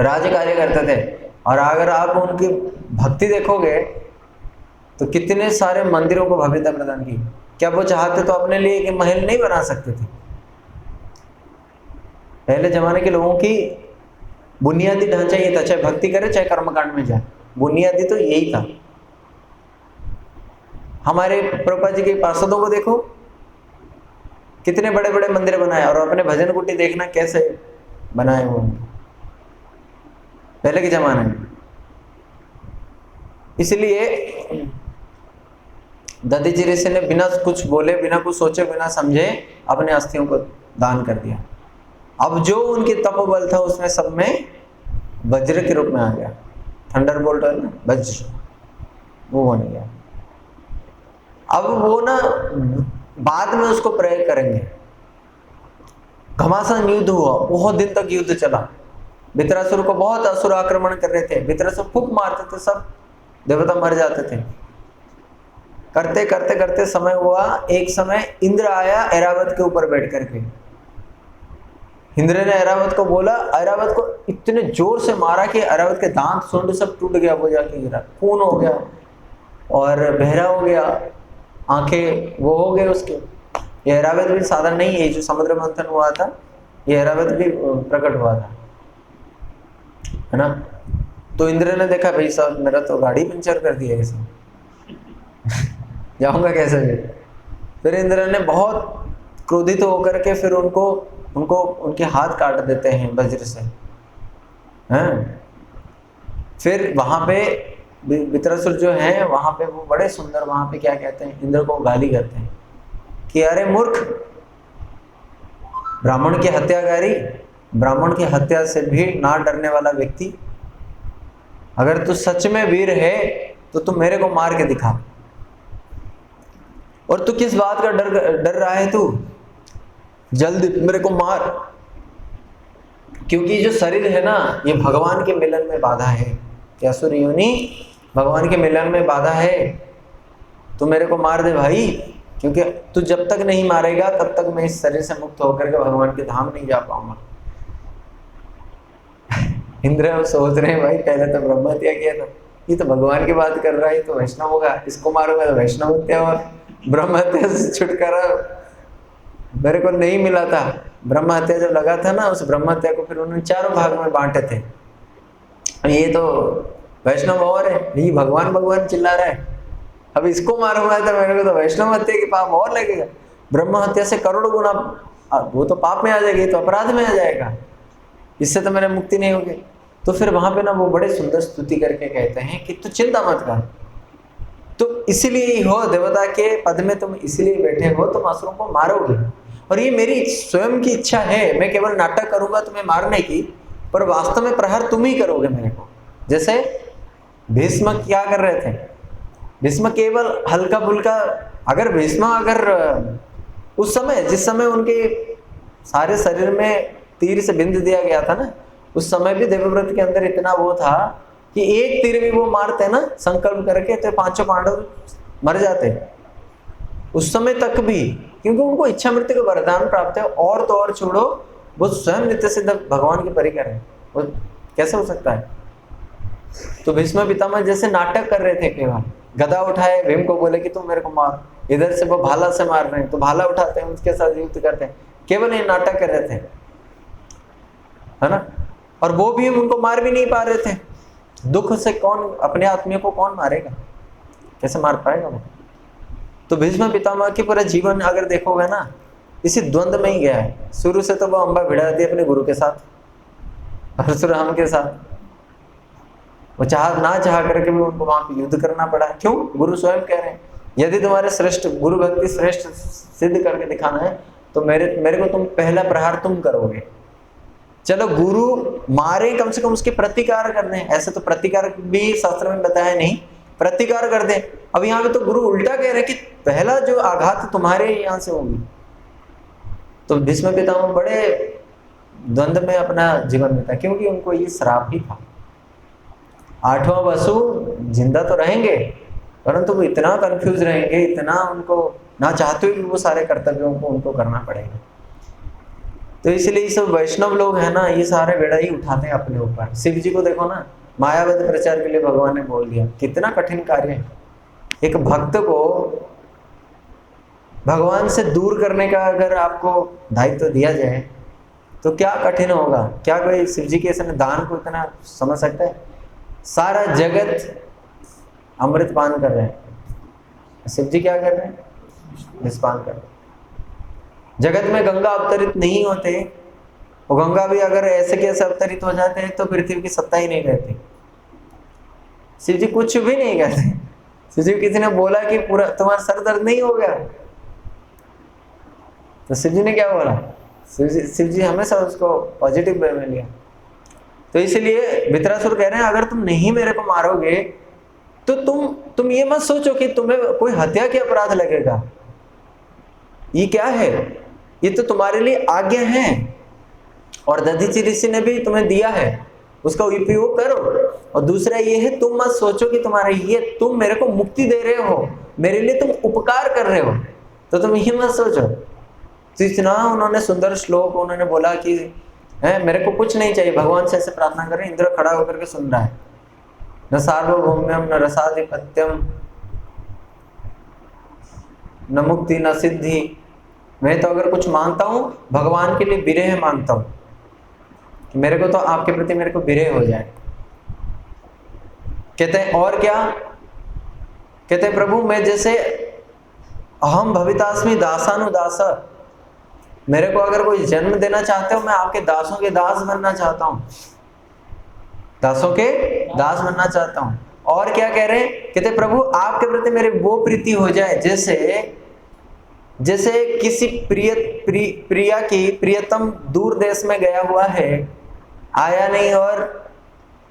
राज्य कार्य करते थे। और अगर आप उनकी भक्ति देखोगे तो कितने सारे मंदिरों को भव्यता प्रदान की। क्या वो चाहते तो अपने लिए एक महल नहीं बना सकते थे? पहले जमाने के लोगों की बुनियादी ढांचा ये था, चाहे भक्ति करे चाहे कर्मकांड में जाए, बुनियादी तो यही था। हमारे प्रभुपाद जी के पार्षदों को देखो, कितने बड़े बड़े मंदिर बनाए, और अपने भजन कुटी देखना कैसे बनाए वो पहले के जमाने में। इसलिए दधीची ऋषि ने बिना कुछ बोले, बिना कुछ सोचे, बिना समझे अपने अस्थियों को दान कर दिया। अब जो उनकी तपोबल था उसमें सब में वज्र के रूप में आ गया, थंडरबोल्ट है ना, वज्र, वो बन गया। अब वो ना बाद में उसको प्रयोग करेंगे। घमासान युद्ध हुआ, बहुत दिन तक युद्ध चला। वित्रासुर को बहुत असुर आक्रमण कर रहे थे, वित्रासुर फूंक मारते थे, सब देवता मर जाते थे। करते करते करते समय हुआ, एक समय इंद्र आया ऐरावत के ऊपर बैठ करके। इंद्र ने ऐरावत को बोला, ऐरावत को इतने जोर से मारा कि ऐरावत के दांत सूंड सब टूट गया, वो जाके गिरा, खून हो गया और बहरा हो गया, आंखें वो हो गए उसके। ये ऐरावत भी साधारण नहीं है, जो समुद्र मंथन हुआ था ये ऐरावत भी प्रकट हुआ था, है ना। तो इंद्र ने देखा, भाई साहब मेरा तो गाड़ी पंचर कर दिया इसे, जाऊंगा कैसे भी। फिर इंद्र ने बहुत क्रोधित होकर के फिर उनको उनके हाथ काट देते हैं वज्र से, हैं। फिर वहां पे वित्रासुर जो है वहां पे वो बड़े सुंदर वहां पे क्या कहते हैं, इंद्र को गाली करते हैं कि अरे मूर्ख, ब्राह्मण की हत्याकारी, ब्राह्मण की हत्या से भी ना डरने वाला व्यक्ति, अगर तू सच में वीर है तो तू मेरे को मार के दिखा। और तू किस बात का डर रहा है? तू जल्दी मेरे को मार। क्योंकि जो शरीर है ना, ये भगवान के मिलन में बाधा है। क्या असुर योनि भगवान के मिलन में बाधा है। तू मेरे को मार दे भाई, क्योंकि तू जब तक नहीं मारेगा तब तक मैं इस शरीर से मुक्त होकर के भगवान के धाम नहीं जा पाऊंगा। इंद्र सोच रहे हैं भाई पहले तो ब्रह्म हत्या किया था, ये तो भगवान की बात कर रहा है, तो वैष्णव होगा, इसको मारूंगा तो वैष्णव हत्या और ब्रह्म हत्या से छुटकारा मेरे को नहीं मिला था। ब्रह्म हत्या जब लगा था ना, उस ब्रह्म हत्या को फिर उन्होंने 4 भाग में बांटे थे। ये तो वैष्णव और है, ये भगवान भगवान चिल्ला रहा है, अब इसको मारूंगा तो मेरे को तो वैष्णव हत्या के पाप और लगेगा। ब्रह्म हत्या से करोड़ गुना वो तो पाप में आ जाएगी, तो अपराध में आ जाएगा, इससे तो मेरे मुक्ति नहीं होगी। तो फिर वहां पे ना वो बड़े सुंदर स्तुति करके कहते हैं कि तू चिंता मत कर, तो इसीलिए ही हो देवता के पद में, तुम इसलिए बैठे हो, तुम असुरों को मारोगे। और ये मेरी स्वयं की इच्छा है, मैं केवल नाटक करूंगा तुम्हें मारने की, पर वास्तव में प्रहार तुम ही करोगे मेरे को। जैसे भीष्म क्या कर रहे थे, भीष्म केवल हल्का फुल्का, अगर भीष्म उस समय जिस समय उनके सारे शरीर में तीर से बिंद दिया गया था ना, उस समय भी देवव्रत के अंदर इतना वो था कि एक तीर भी वो मारते ना संकल्प करके तो 5 पांडव मर जाते उस समय तक भी, क्योंकि उनको इच्छा मृत्यु का वरदान प्राप्त है। और तो और छोड़ो, वो स्वयं नित्य सिद्ध भगवान के परिकर है, वो कैसे हो सकता है। तो भीष्म पितामह जैसे नाटक कर रहे थे, केवल गदा उठाए, भीम को बोले कि तुम मेरे को मार, इधर से वो भाला से मार रहे हैं तो भाला उठाते हैं, उसके साथ युद्ध करते हैं, केवल ये नाटक कर रहे थे, है ना। और वो भी उनको मार भी नहीं पा रहे थे। दुख से कौन, अपने आत्मियों को कौन मारेगा, कैसे मार पाएगा वो। तो भीष्म पितामह के पूरा जीवन अगर देखोगे ना, इसी द्वंद्व में ही गया है। शुरू से तो वो अंबा भिड़ा दी अपने गुरु के साथ, परशुराम के साथ, वो ना चाह करके भी उनको वहां पे युद्ध करना पड़ा। क्यों? गुरु स्वयं कह रहे हैं यदि तुम्हारे श्रेष्ठ गुरु भक्ति श्रेष्ठ सिद्ध करके दिखाना है तो मेरे को तुम पहला प्रहार तुम करोगे। चलो गुरु मारे, कम से कम उसके प्रतिकार कर दें। ऐसे तो प्रतिकार भी शास्त्र में बताया नहीं, प्रतिकार कर दें। अब यहाँ पे तो गुरु उल्टा कह रहे हैं कि पहला जो आघात तुम्हारे यहाँ से होगी। तो भीष्म पितामह बड़े द्वंद्व में अपना जीवन बिता, क्योंकि उनको ये श्राप ही था। 8वां वसु जिंदा तो रहेंगे, परंतु वो इतना कंफ्यूज रहेंगे, इतना उनको ना चाहते हुए वो सारे कर्तव्यों को उनको करना पड़ेगा। तो इसलिए ये सब वैष्णव लोग हैं ना, ये सारे बेड़ा ही उठाते हैं अपने ऊपर। शिव जी को देखो ना, मायावाद प्रचार के लिए भगवान ने बोल दिया, कितना कठिन कार्य है। एक भक्त को भगवान से दूर करने का अगर आपको दायित्व दिया जाए तो क्या कठिन होगा। क्या कोई शिव जी के ऐसे दान को इतना समझ सकता है। सारा जगत अमृत पान कर रहे हैं, शिव जी क्या कर रहे हैं, विषपान कर रहे हैं। जगत में गंगा अवतरित नहीं होते, वो गंगा भी अगर ऐसे कैसे अवतरित हो जाते हैं तो पृथ्वी की सत्ता ही नहीं रहती। शिव जी कुछ भी नहीं कहते। शिव जी किसी ने बोला कि पूरा तुम्हारा सर दर्द नहीं हो गया, तो शिव जी ने क्या बोला, शिव जी हमेशा उसको पॉजिटिव वे में लिया। तो इसलिए वित्रासुर कह रहे हैं अगर तुम नहीं मेरे को मारोगे तो तुम ये मत सोचो कि तुम्हें कोई हत्या के अपराध लगेगा। ये क्या है, ये तो तुम्हारे लिए आज्ञा है और दधीचि ऋषि ने भी तुम्हें दिया है, उसका उपयोग करो। और दूसरा ये है, तुम मत सोचो कि तुम्हारे ये तुम मेरे को मुक्ति दे रहे हो, मेरे लिए तुम उपकार कर रहे हो, तो तुम ये मत सोचो। तो इतना उन्होंने सुंदर श्लोक उन्होंने बोला कि मेरे को कुछ नहीं चाहिए, भगवान से ऐसे प्रार्थना करें। इंद्र खड़ा होकर के सुन रहा है, न सार्वभौम्यम न रसाधिपत्यम न मुक्ति न सिद्धि। मैं तो अगर कुछ मांगता हूं भगवान के लिए विरह मांगता हूं कि मेरे को तो आपके प्रति मेरे को विरह हो जाए। कहते हैं और क्या, कहते हैं प्रभु मैं जैसे अहम भवितास्मि दासानुदास, मेरे को अगर कोई जन्म देना चाहते हो मैं आपके दासों के दास बनना चाहता हूं, दासों के दास बनना चाहता हूं। और क्या कह रहे हैं, कहते प्रभु आपके प्रति मेरे वो प्रीति हो जाए जैसे किसी प्रिया की प्रियतम दूर देश में गया हुआ है, आया नहीं, और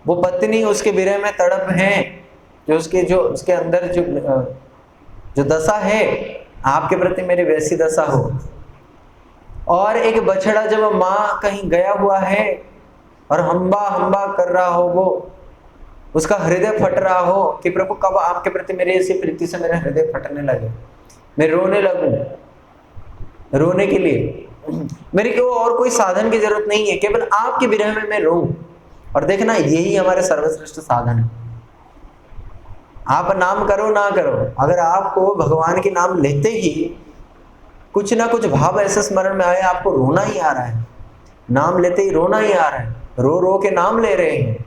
वो पत्नी उसके विरह में तड़प है, जो उसके अंदर जो दशा है आपके प्रति मेरी वैसी दशा हो। और एक बछड़ा जब माँ कहीं गया हुआ है और हम्बा हम्बा कर रहा हो, वो उसका हृदय फट रहा हो कि प्रभु कब आपके प्रति मेरी ऐसी प्रीति से मेरा हृदय फटने लगे, मैं रोने लगूं। रोने के लिए मेरे को और कोई साधन की जरूरत नहीं है, केवल आपके विरह में मैं रोऊं। और देखना, यही हमारे सर्वश्रेष्ठ साधन है। आप नाम करो ना करो, अगर आपको भगवान के नाम लेते ही कुछ ना कुछ भाव ऐसे स्मरण में आए, आपको रोना ही आ रहा है, नाम लेते ही रोना ही आ रहा है, रो रो के नाम ले रहे हैं,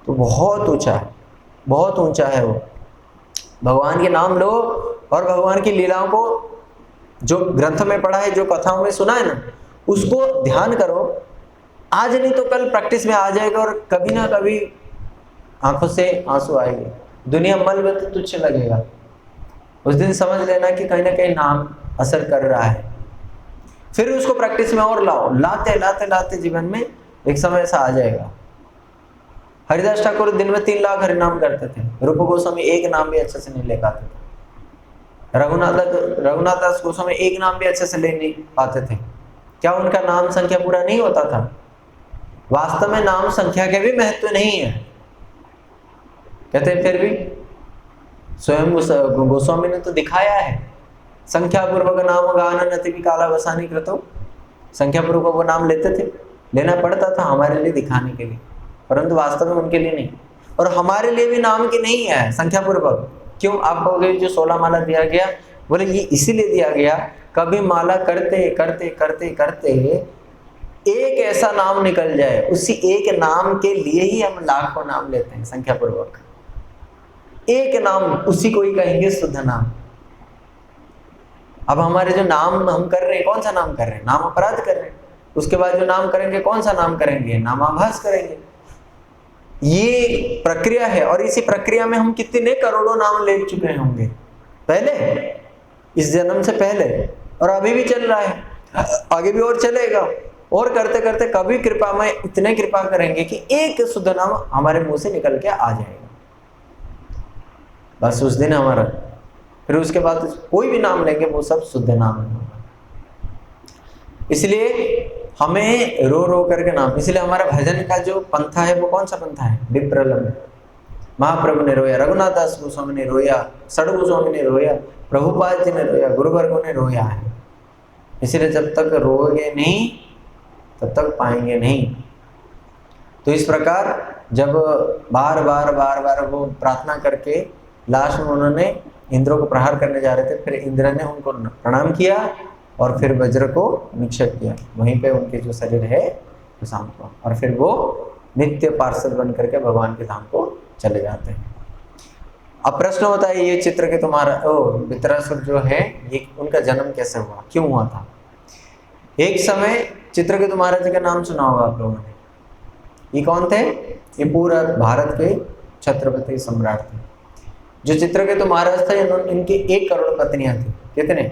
तो बहुत ऊंचा है, बहुत ऊंचा है वो। भगवान के नाम लो और भगवान की लीलाओं को जो ग्रंथ में पढ़ा है, जो कथाओं में सुना है ना, उसको ध्यान करो। आज नहीं तो कल प्रैक्टिस में आ जाएगा और कभी ना कभी आंखों से आंसू आएंगे, दुनिया मल में तो तुच्छ लगेगा। उस दिन समझ लेना कि कहीं ना कहीं नाम असर कर रहा है। फिर उसको प्रैक्टिस में और लाओ, लाते लाते लाते जीवन में एक समय ऐसा आ जाएगा। हरिदास ठाकुर दिन में 3 लाख हरिनाम करते थे। रूप गोस्वामी एक नाम भी अच्छे से नहीं ले पाते थे। रघुनाथ दास गोस्वामी एक नाम भी अच्छे से ले नहीं पाते थे। क्या उनका नाम संख्या पूरा नहीं होता था? वास्तव में नाम संख्या के भी महत्व नहीं है, कहते हैं। फिर भी स्वयं गोस्वामी ने तो दिखाया है, संख्या पूर्वक नाम गान नति भी काला वसानी कृतो। संख्या पूर्वक वो नाम लेते थे, लेना पड़ता था हमारे लिए दिखाने के लिए, परंतु वास्तव में उनके लिए नहीं। और हमारे लिए भी नाम की नहीं है संख्या पूर्वक। क्यों? आप कहोगे जो 16 माला दिया गया, बोले ये इसीलिए दिया गया, कभी माला करते करते करते करते एक ऐसा नाम निकल जाए, उसी एक नाम के लिए ही हम लाखों नाम लेते हैं संख्या पूर्वक। एक नाम, उसी को ही कहेंगे शुद्ध नाम। अब हमारे जो नाम हम कर रहे हैं, कौन सा नाम कर रहे हैं? नाम अपराध कर रहे हैं। उसके बाद जो नाम करेंगे, कौन सा नाम करेंगे? नामाभास करेंगे। ये प्रक्रिया है, और इसी प्रक्रिया में हम कितने करोड़ों नाम ले चुके होंगे पहले, इस जन्म से पहले, और अभी भी चल रहा है, आगे भी और चलेगा। और करते करते कभी कृपा में इतने कृपा करेंगे कि एक शुद्ध नाम हमारे मुंह से निकल के आ जाएगा, बस उस दिन हमारा। फिर उसके बाद कोई भी नाम लेंगे वो सब शुद्ध नाम होगा। इसलिए हमें रो रो करके नाम, इसलिए हमारा भजन का जो पंथा है वो कौन सा पंथा है? विप्रलंब। महाप्रभु ने रोया, रघुनाथ दास गोस्वामी ने रोया, सड़ गोस्वामी ने रोया, प्रभुपाद जी ने रोया, गुरुवर्गों ने रोया है। इसलिए जब तक रोएंगे नहीं तब तक पाएंगे नहीं। तो इस प्रकार जब बार बार बार बार वो प्रार्थना करके लास्ट में उन्होंने इंद्र को प्रहार करने जा रहे थे, फिर इंद्र ने उनको प्रणाम किया और फिर वज्र को निक्षेप किया, वहीं पे उनके जो शरीर है वो शांत हुआ, और फिर वो नित्य पार्षद बन करके भगवान के धाम को चले जाते हैं। अब प्रश्न होता है, ये चित्र के तुम्हारा वित्रासुर जो है, ये उनका जन्म कैसे हुआ, क्यों हुआ था? एक समय चित्रकेतु महाराज का नाम सुना होगा आप लोगों ने। ये कौन थे? ये पूरा भारत के छत्रपति सम्राट थे। जो चित्रकेतु महाराज थे, इनकी 1 करोड़ पत्नियां थी। कितने?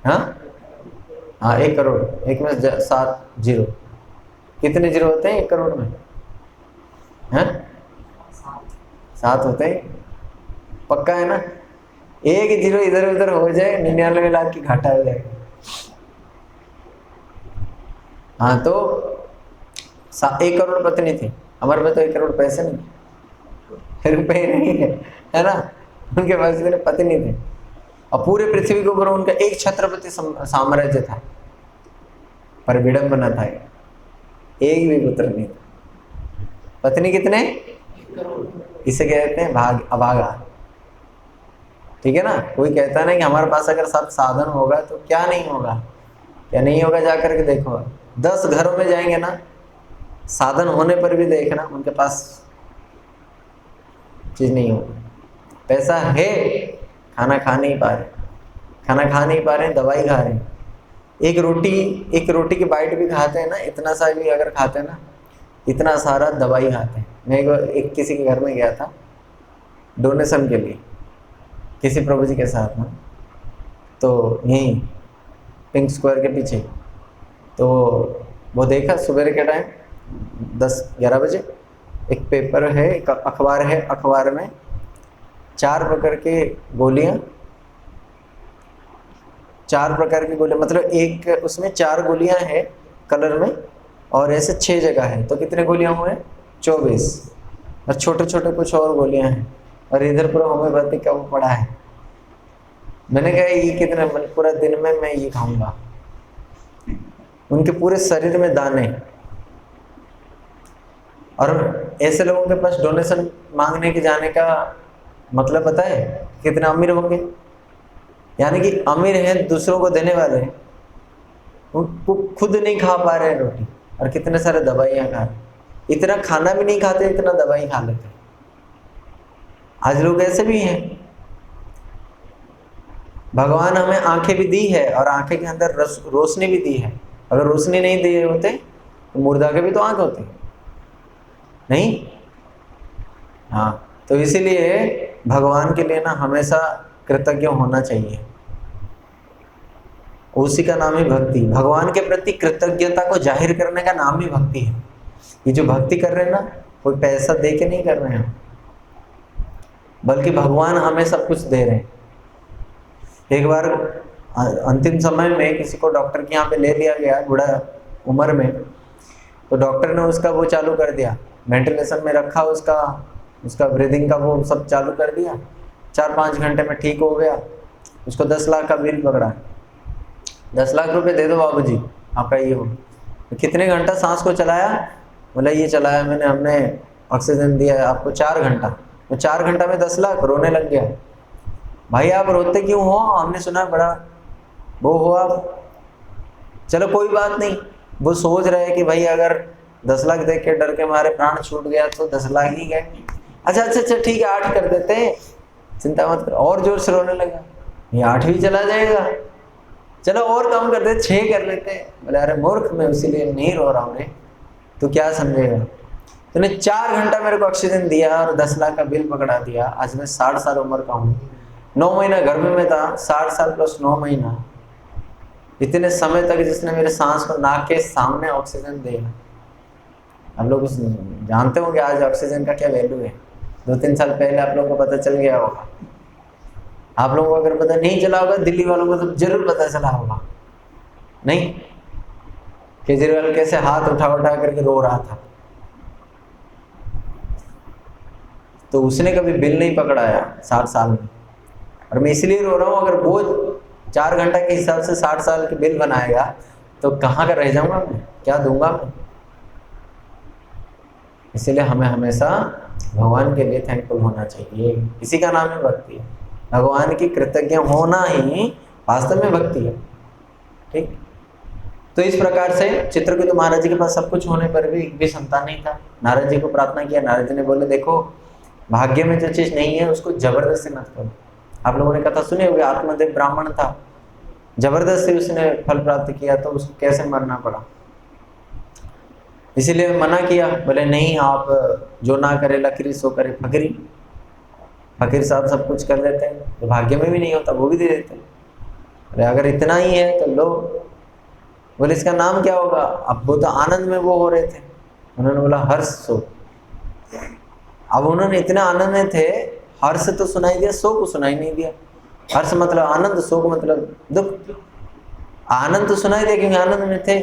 हाँ 1 करोड़, एक में 7 जीरो। कितने जीरो होते हैं 1 करोड़ में? 7 होते हैं, पक्का है ना? एक जीरो इधर उधर हो जाए 99 लाख की घाटा हो जाएगा। हाँ, तो 1 करोड़ पत्नी थी। हमारे में तो 1 करोड़ पैसे नहीं, रुपए नहीं है ना, उनके पास इतने पति नहीं थे। और पूरे पृथ्वी के ऊपर उनका एक छत्रपति साम्राज्य था, पर विडंबना था, एक भी पुत्र नहीं था। पत्नी कितने? 1 करोड़। इसे कहते हैं अभागा। ठीक है ना? कोई कहता नहीं कि हमारे पास अगर सब साधन होगा तो क्या नहीं होगा, क्या नहीं होगा, जा करके देखो। 10 घरों में जाएंगे ना, साधन होने पर भी देखना उनके पास चीज नहीं होगी। पैसा है, खाना खा नहीं पा रहे, खाना खा नहीं पा रहे, दवाई खा रहे हैं। एक रोटी की बाइट भी खाते हैं ना, इतना सा भी अगर खाते हैं ना, इतना सारा दवाई खाते हैं। मैं एक किसी के घर में गया था डोनेशन के लिए, किसी प्रभु जी के साथ ना, तो यहीं पिंक स्क्वायर के पीछे, तो वो देखा सुबह के टाइम 10-11 बजे, एक पेपर है, एक अखबार है, अखबार में 4 प्रकार के गोलियां, 4 प्रकार की गोलियां, मतलब एक उसमें 4 गोलियां हैं कलर में, और ऐसे 6 जगह है, तो कितने गोलियां हुए? 24। और छोटे छोटे कुछ और गोलियां हैं, और इधर पूरा होम्योपैथिक का वो पड़ा है। मैंने कहा ये कितने, पूरा दिन में मैं ये खाऊंगा। उनके पूरे शरीर में दाने। और ऐसे लोगों के पास डोनेशन मांगने के जाने का मतलब पता है कितने अमीर होंगे? यानी कि अमीर हैं, दूसरों को देने वाले हैं, वो खुद नहीं खा पा रहे रोटी, और कितने सारे दवाइयाँ खा रहे। इतना खाना भी नहीं खाते, इतना दवाई खा लेते। आज लोग ऐसे भी हैं। भगवान हमें आंखें भी दी है, और आंखें के अंदर रोशनी भी दी है। अगर रोशनी नहीं दिए होते तो मुर्दा के भी तो आंख होते नहीं। हाँ, तो इसीलिए भगवान के लिए ना हमेशा कृतज्ञ होना चाहिए। उसी का नाम ही भक्ति। भगवान के प्रति कृतज्ञता को जाहिर करने का नाम ही भक्ति है। ये जो भक्ति कर रहे हैं ना, कोई पैसा दे के नहीं कर रहे हैं, बल्कि भगवान हमें सब कुछ दे रहे हैं। एक बार अंतिम समय में किसी को डॉक्टर के यहाँ पे ले लिया गया, बूढ़ा उम्र में, तो डॉक्टर ने उसका वो चालू कर दिया, वेंटिलेशन में रखा, उसका ब्रीदिंग का वो सब चालू कर दिया। 4-5 घंटे में ठीक हो गया। उसको 10 लाख का बिल पकड़ा। 10 लाख रुपए दे दो बाबूजी, आपका ये हो। तो कितने घंटा सांस को चलाया? बोला ये चलाया मैंने, हमने ऑक्सीजन दिया है आपको 4 घंटा। तो 4 घंटा में 10 लाख। रोने लग गया। भाई आप रोते क्यों हो? हमने सुना बड़ा वो हो आप। चलो कोई बात नहीं, वो सोच रहे हैं कि भाई अगर 10 लाख देख के डर के मारे प्राण छूट गया तो 10 लाख ही गए। अच्छा ठीक है 8 कर देते हैं, चिंता मत करो। और जोर से रोने लगा, ये 8 भी चला जाएगा, चलो और कम कर देते, 6 कर लेते हैं। बोले अरे मूर्ख, मैं इसीलिए नहीं रो रहा हूँ रे, तो क्या समझेगा? तूने 4 घंटा मेरे को ऑक्सीजन दिया और 10 लाख का बिल पकड़ा दिया। आज मैं 60 साल उम्र का हूँ, 9 महीना घर में था, 60 साल प्लस 9 महीना, इतने समय तक जिसने मेरे सांस को नाक के सामने ऑक्सीजन दिया। आप लोग जानते होंगे आज ऑक्सीजन का क्या वैल्यू है। 2-3 साल पहले आप लोगों को पता चल गया होगा। आप लोगों को अगर पता नहीं चला होगा, दिल्ली वालों को तो जरूर पता चला होगा। नहीं, केजरीवाल कैसे हाथ उठा करके रो रहा था, तो उसने कभी बिल नहीं पकड़ाया 60 साल में। और मैं इसलिए रो रहा हूँ, अगर वो 4 घंटा के हिसाब से 60 साल के बिल बनाएगा तो कहाँ का रह जाऊंगा मैं, क्या दूंगा मैं? इसीलिए हमें हमेशा भगवान के लिए थैंकफुल होना चाहिए। इसी का नाम है भक्ति। भगवान की कृतज्ञ होना ही वास्तव में भक्ति है। ठीक, तो इस प्रकार से चित्रकूट महाराज जी के पास सब कुछ होने पर भी एक भी संतान नहीं था। नारद जी को प्रार्थना किया, नारद जी ने बोले देखो भाग्य में जो चीज नहीं है उसको जबरदस्ती मत करो। आप लोगों ने कथा सुनी होगी, आत्मदेव ब्राह्मण था, जबरदस्ती उसने फल प्राप्त किया तो उसको कैसे मरना पड़ा। इसीलिए मना किया, बोले नहीं आप जो ना करे लकीरी सो करे फकीरी। फकीर साहब सब कुछ कर लेते हैं, तो भाग्य में भी नहीं होता वो भी दे देते हैं। अरे अगर इतना ही है तो लो। बोले इसका नाम क्या होगा? अब वो तो आनंद में वो हो रहे थे, उन्होंने बोला हर्ष सो। अब उन्होंने इतने आनंद में थे, हर्ष तो सुनाई दिया, शोक को सुनाई नहीं दिया। हर्ष मतलब आनंद, शोक मतलब दुख। आनंद तो सुनाई दिया क्योंकि आनंद में थे।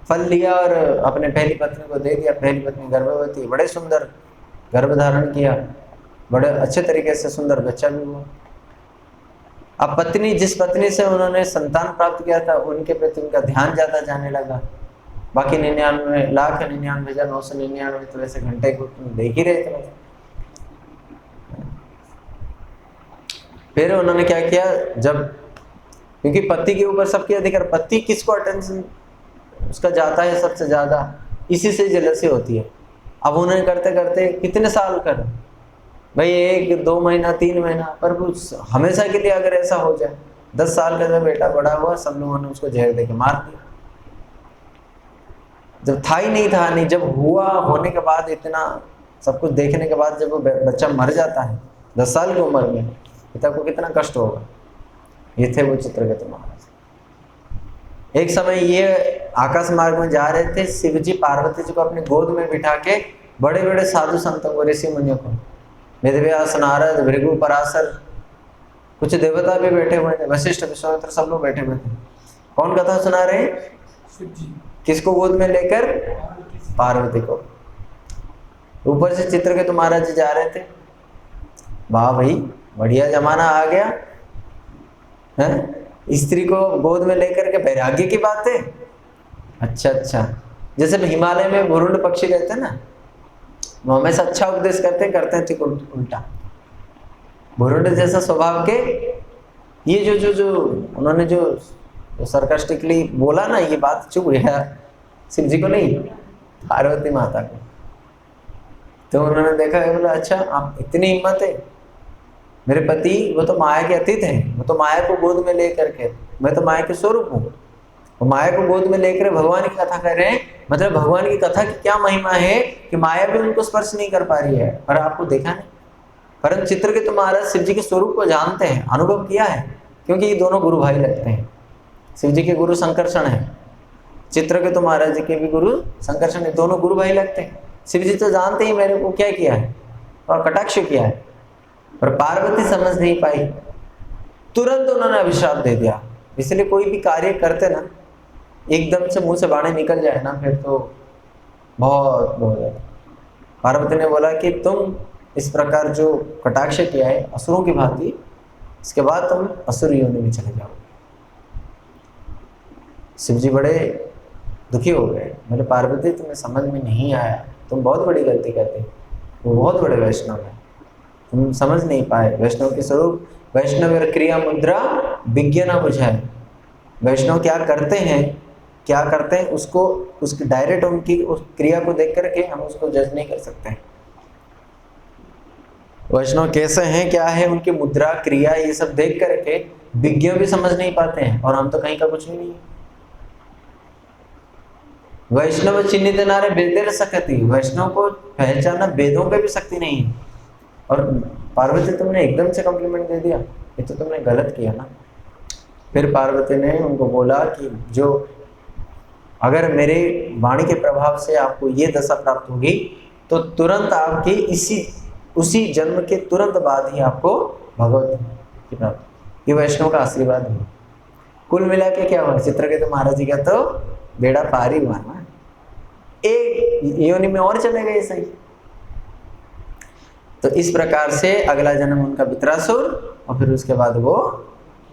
फल लिया और अपने पहली पत्नी को दे दिया। पहली पत्नी गर्भवती, बड़े सुंदर गर्भ धारण किया, बड़े अच्छे तरीके से सुंदर बच्चा भी हुआ। अब पत्नी, जिस पत्नी से उन्होंने संतान प्राप्त किया था, उनके प्रति उनका ध्यान ज्यादा जाने लगा। बाकी 99,99,999 तो ऐसे घंटे को देख ही रहे थे। फिर उन्होंने क्या किया, जब क्योंकि पति के ऊपर सबके अधिकार, पति किसको अटेंशन उसका जाता है सबसे ज्यादा, इसी से जेलसी होती है। अब उन्हें करते करते कितने साल कर भाई, 1-2 महीना 3 महीना, पर हमेशा के लिए अगर ऐसा हो जाए। 10 साल का जब बेटा बड़ा हुआ, सब लोगों ने उसको जहर देके मार दिया। जब था ही नहीं था नहीं, जब हुआ, होने के बाद इतना सब कुछ देखने के बाद जब वो बच्चा मर जाता है 10 साल की उम्र में, पिता को कितना कष्ट होगा। ये थे वो चित्रकूट महाराज। एक समय ये आकाश मार्ग में जा रहे थे, शिव जी पार्वती जी को अपनी गोद में बिठा के बड़े बड़े साधु संतों को, ऋषि मुनियों को, वेदव्यास, नारद, भृगु, पराशर, कुछ देवता भी बैठे हुए थे, वशिष्ठ, विश्वामित्र, सब लोग बैठे हुए थे। कौन कथा सुना रहे? किसको गोद में लेकर? पार्वती को। ऊपर से चित्रकेतु महाराज जी जा रहे थे, वाह भाई बढ़िया जमाना आ गया है, स्त्री को गोद में लेकर के वैराग्य की बात है। अच्छा अच्छा, जैसे हिमालय में भुरुंड पक्षी रहते हैं ना, वो हमेशा अच्छा उपदेश करते हैं ठीक उल्टा। भुरुंड जैसा स्वभाव के ये जो उन्होंने जो सरकास्टिकली बोला ना, ये बात चुप गया शिव जी को नहीं, पार्वती माता को। तो उन्होंने देखा, बोला अच्छा आप इतनी हिम्मत है, मेरे पति वो तो माया के अतीत हैं, वो तो माया को गोद में लेकर के, मैं तो माया के स्वरूप हूँ, वो माया को गोद में लेकर भगवान की कथा कर रहे हैं। मतलब भगवान की कथा की क्या महिमा है कि माया भी उनको स्पर्श नहीं कर पा रही है, पर आपको देखा नहीं। परंतु चित्रकेतु महाराज शिव जी के स्वरूप को जानते हैं, अनुभव किया है, क्योंकि ये दोनों गुरु भाई लगते हैं। शिव जी के गुरु संकर्षण है, चित्रकेतु महाराज जी के भी गुरु संकर्षण है, दोनों गुरु भाई लगते हैं। शिव जी तो जानते ही मेरे को क्या किया है और कटाक्ष किया है, पर पार्वती समझ नहीं पाई, तुरंत उन्होंने अभिशाप दे दिया। इसलिए कोई भी कार्य करते ना, एकदम से मुंह से बाणी निकल जाए ना, फिर तो बहुत बहुत। पार्वती ने बोला कि तुम इस प्रकार जो कटाक्ष किया है असुरों की भांति, इसके बाद तुम असुर योनि में चले जाओ। शिव जी बड़े दुखी हो गए, मेरे पार्वती तुम्हें समझ में नहीं आया, तुम बहुत बड़ी गलती करते, वो बहुत बड़े वैष्णव है, तुम समझ नहीं पाए वैष्णव के स्वरूप। वैष्णव क्रिया मुद्रा विज्ञ न बुझाए, वैष्णव क्या करते हैं उसको, उसकी डायरेक्ट उनकी उस क्रिया को देख करके हम उसको जज नहीं कर सकते हैं। वैष्णव कैसे हैं, क्या है, उनकी मुद्रा क्रिया ये सब देख करके विज्ञ भी समझ नहीं पाते हैं, और हम तो कहीं का कुछ भी नहीं है। वैष्णव चिन्हित नारे वेदेर सकती, वैष्णव को पहचाना वेदों पे भी शक्ति नहीं है। और पार्वती तुमने एकदम से कॉम्प्लीमेंट दे दिया, ये तो तुमने गलत किया ना। फिर पार्वती ने उनको बोला कि जो अगर मेरे वाणी के प्रभाव से आपको ये दशा प्राप्त होगी, तो तुरंत आपकी उसी जन्म के तुरंत बाद ही आपको भगवत की प्राप्ति। ये वैष्णव का आशीर्वाद है। कुल मिला के क्या हुआ, चित्रकेतु महाराज जी का तो बेड़ा पार ही हुआ ना, एक योनि में और चले गए सही। तो इस प्रकार से अगला जन्म उनका वित्रासुर, और फिर उसके बाद वो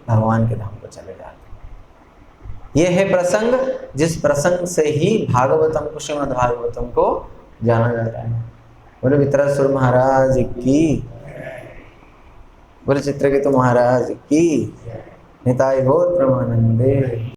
भगवान के धाम को चले जाते। ये है प्रसंग, जिस प्रसंग से ही भागवतम को, श्रीमद् भागवतम को जाना जाता है। बोले वित्रासुर महाराज की, बोले चित्रकेतु महाराज की, निताय गौर प्रेमानंदे।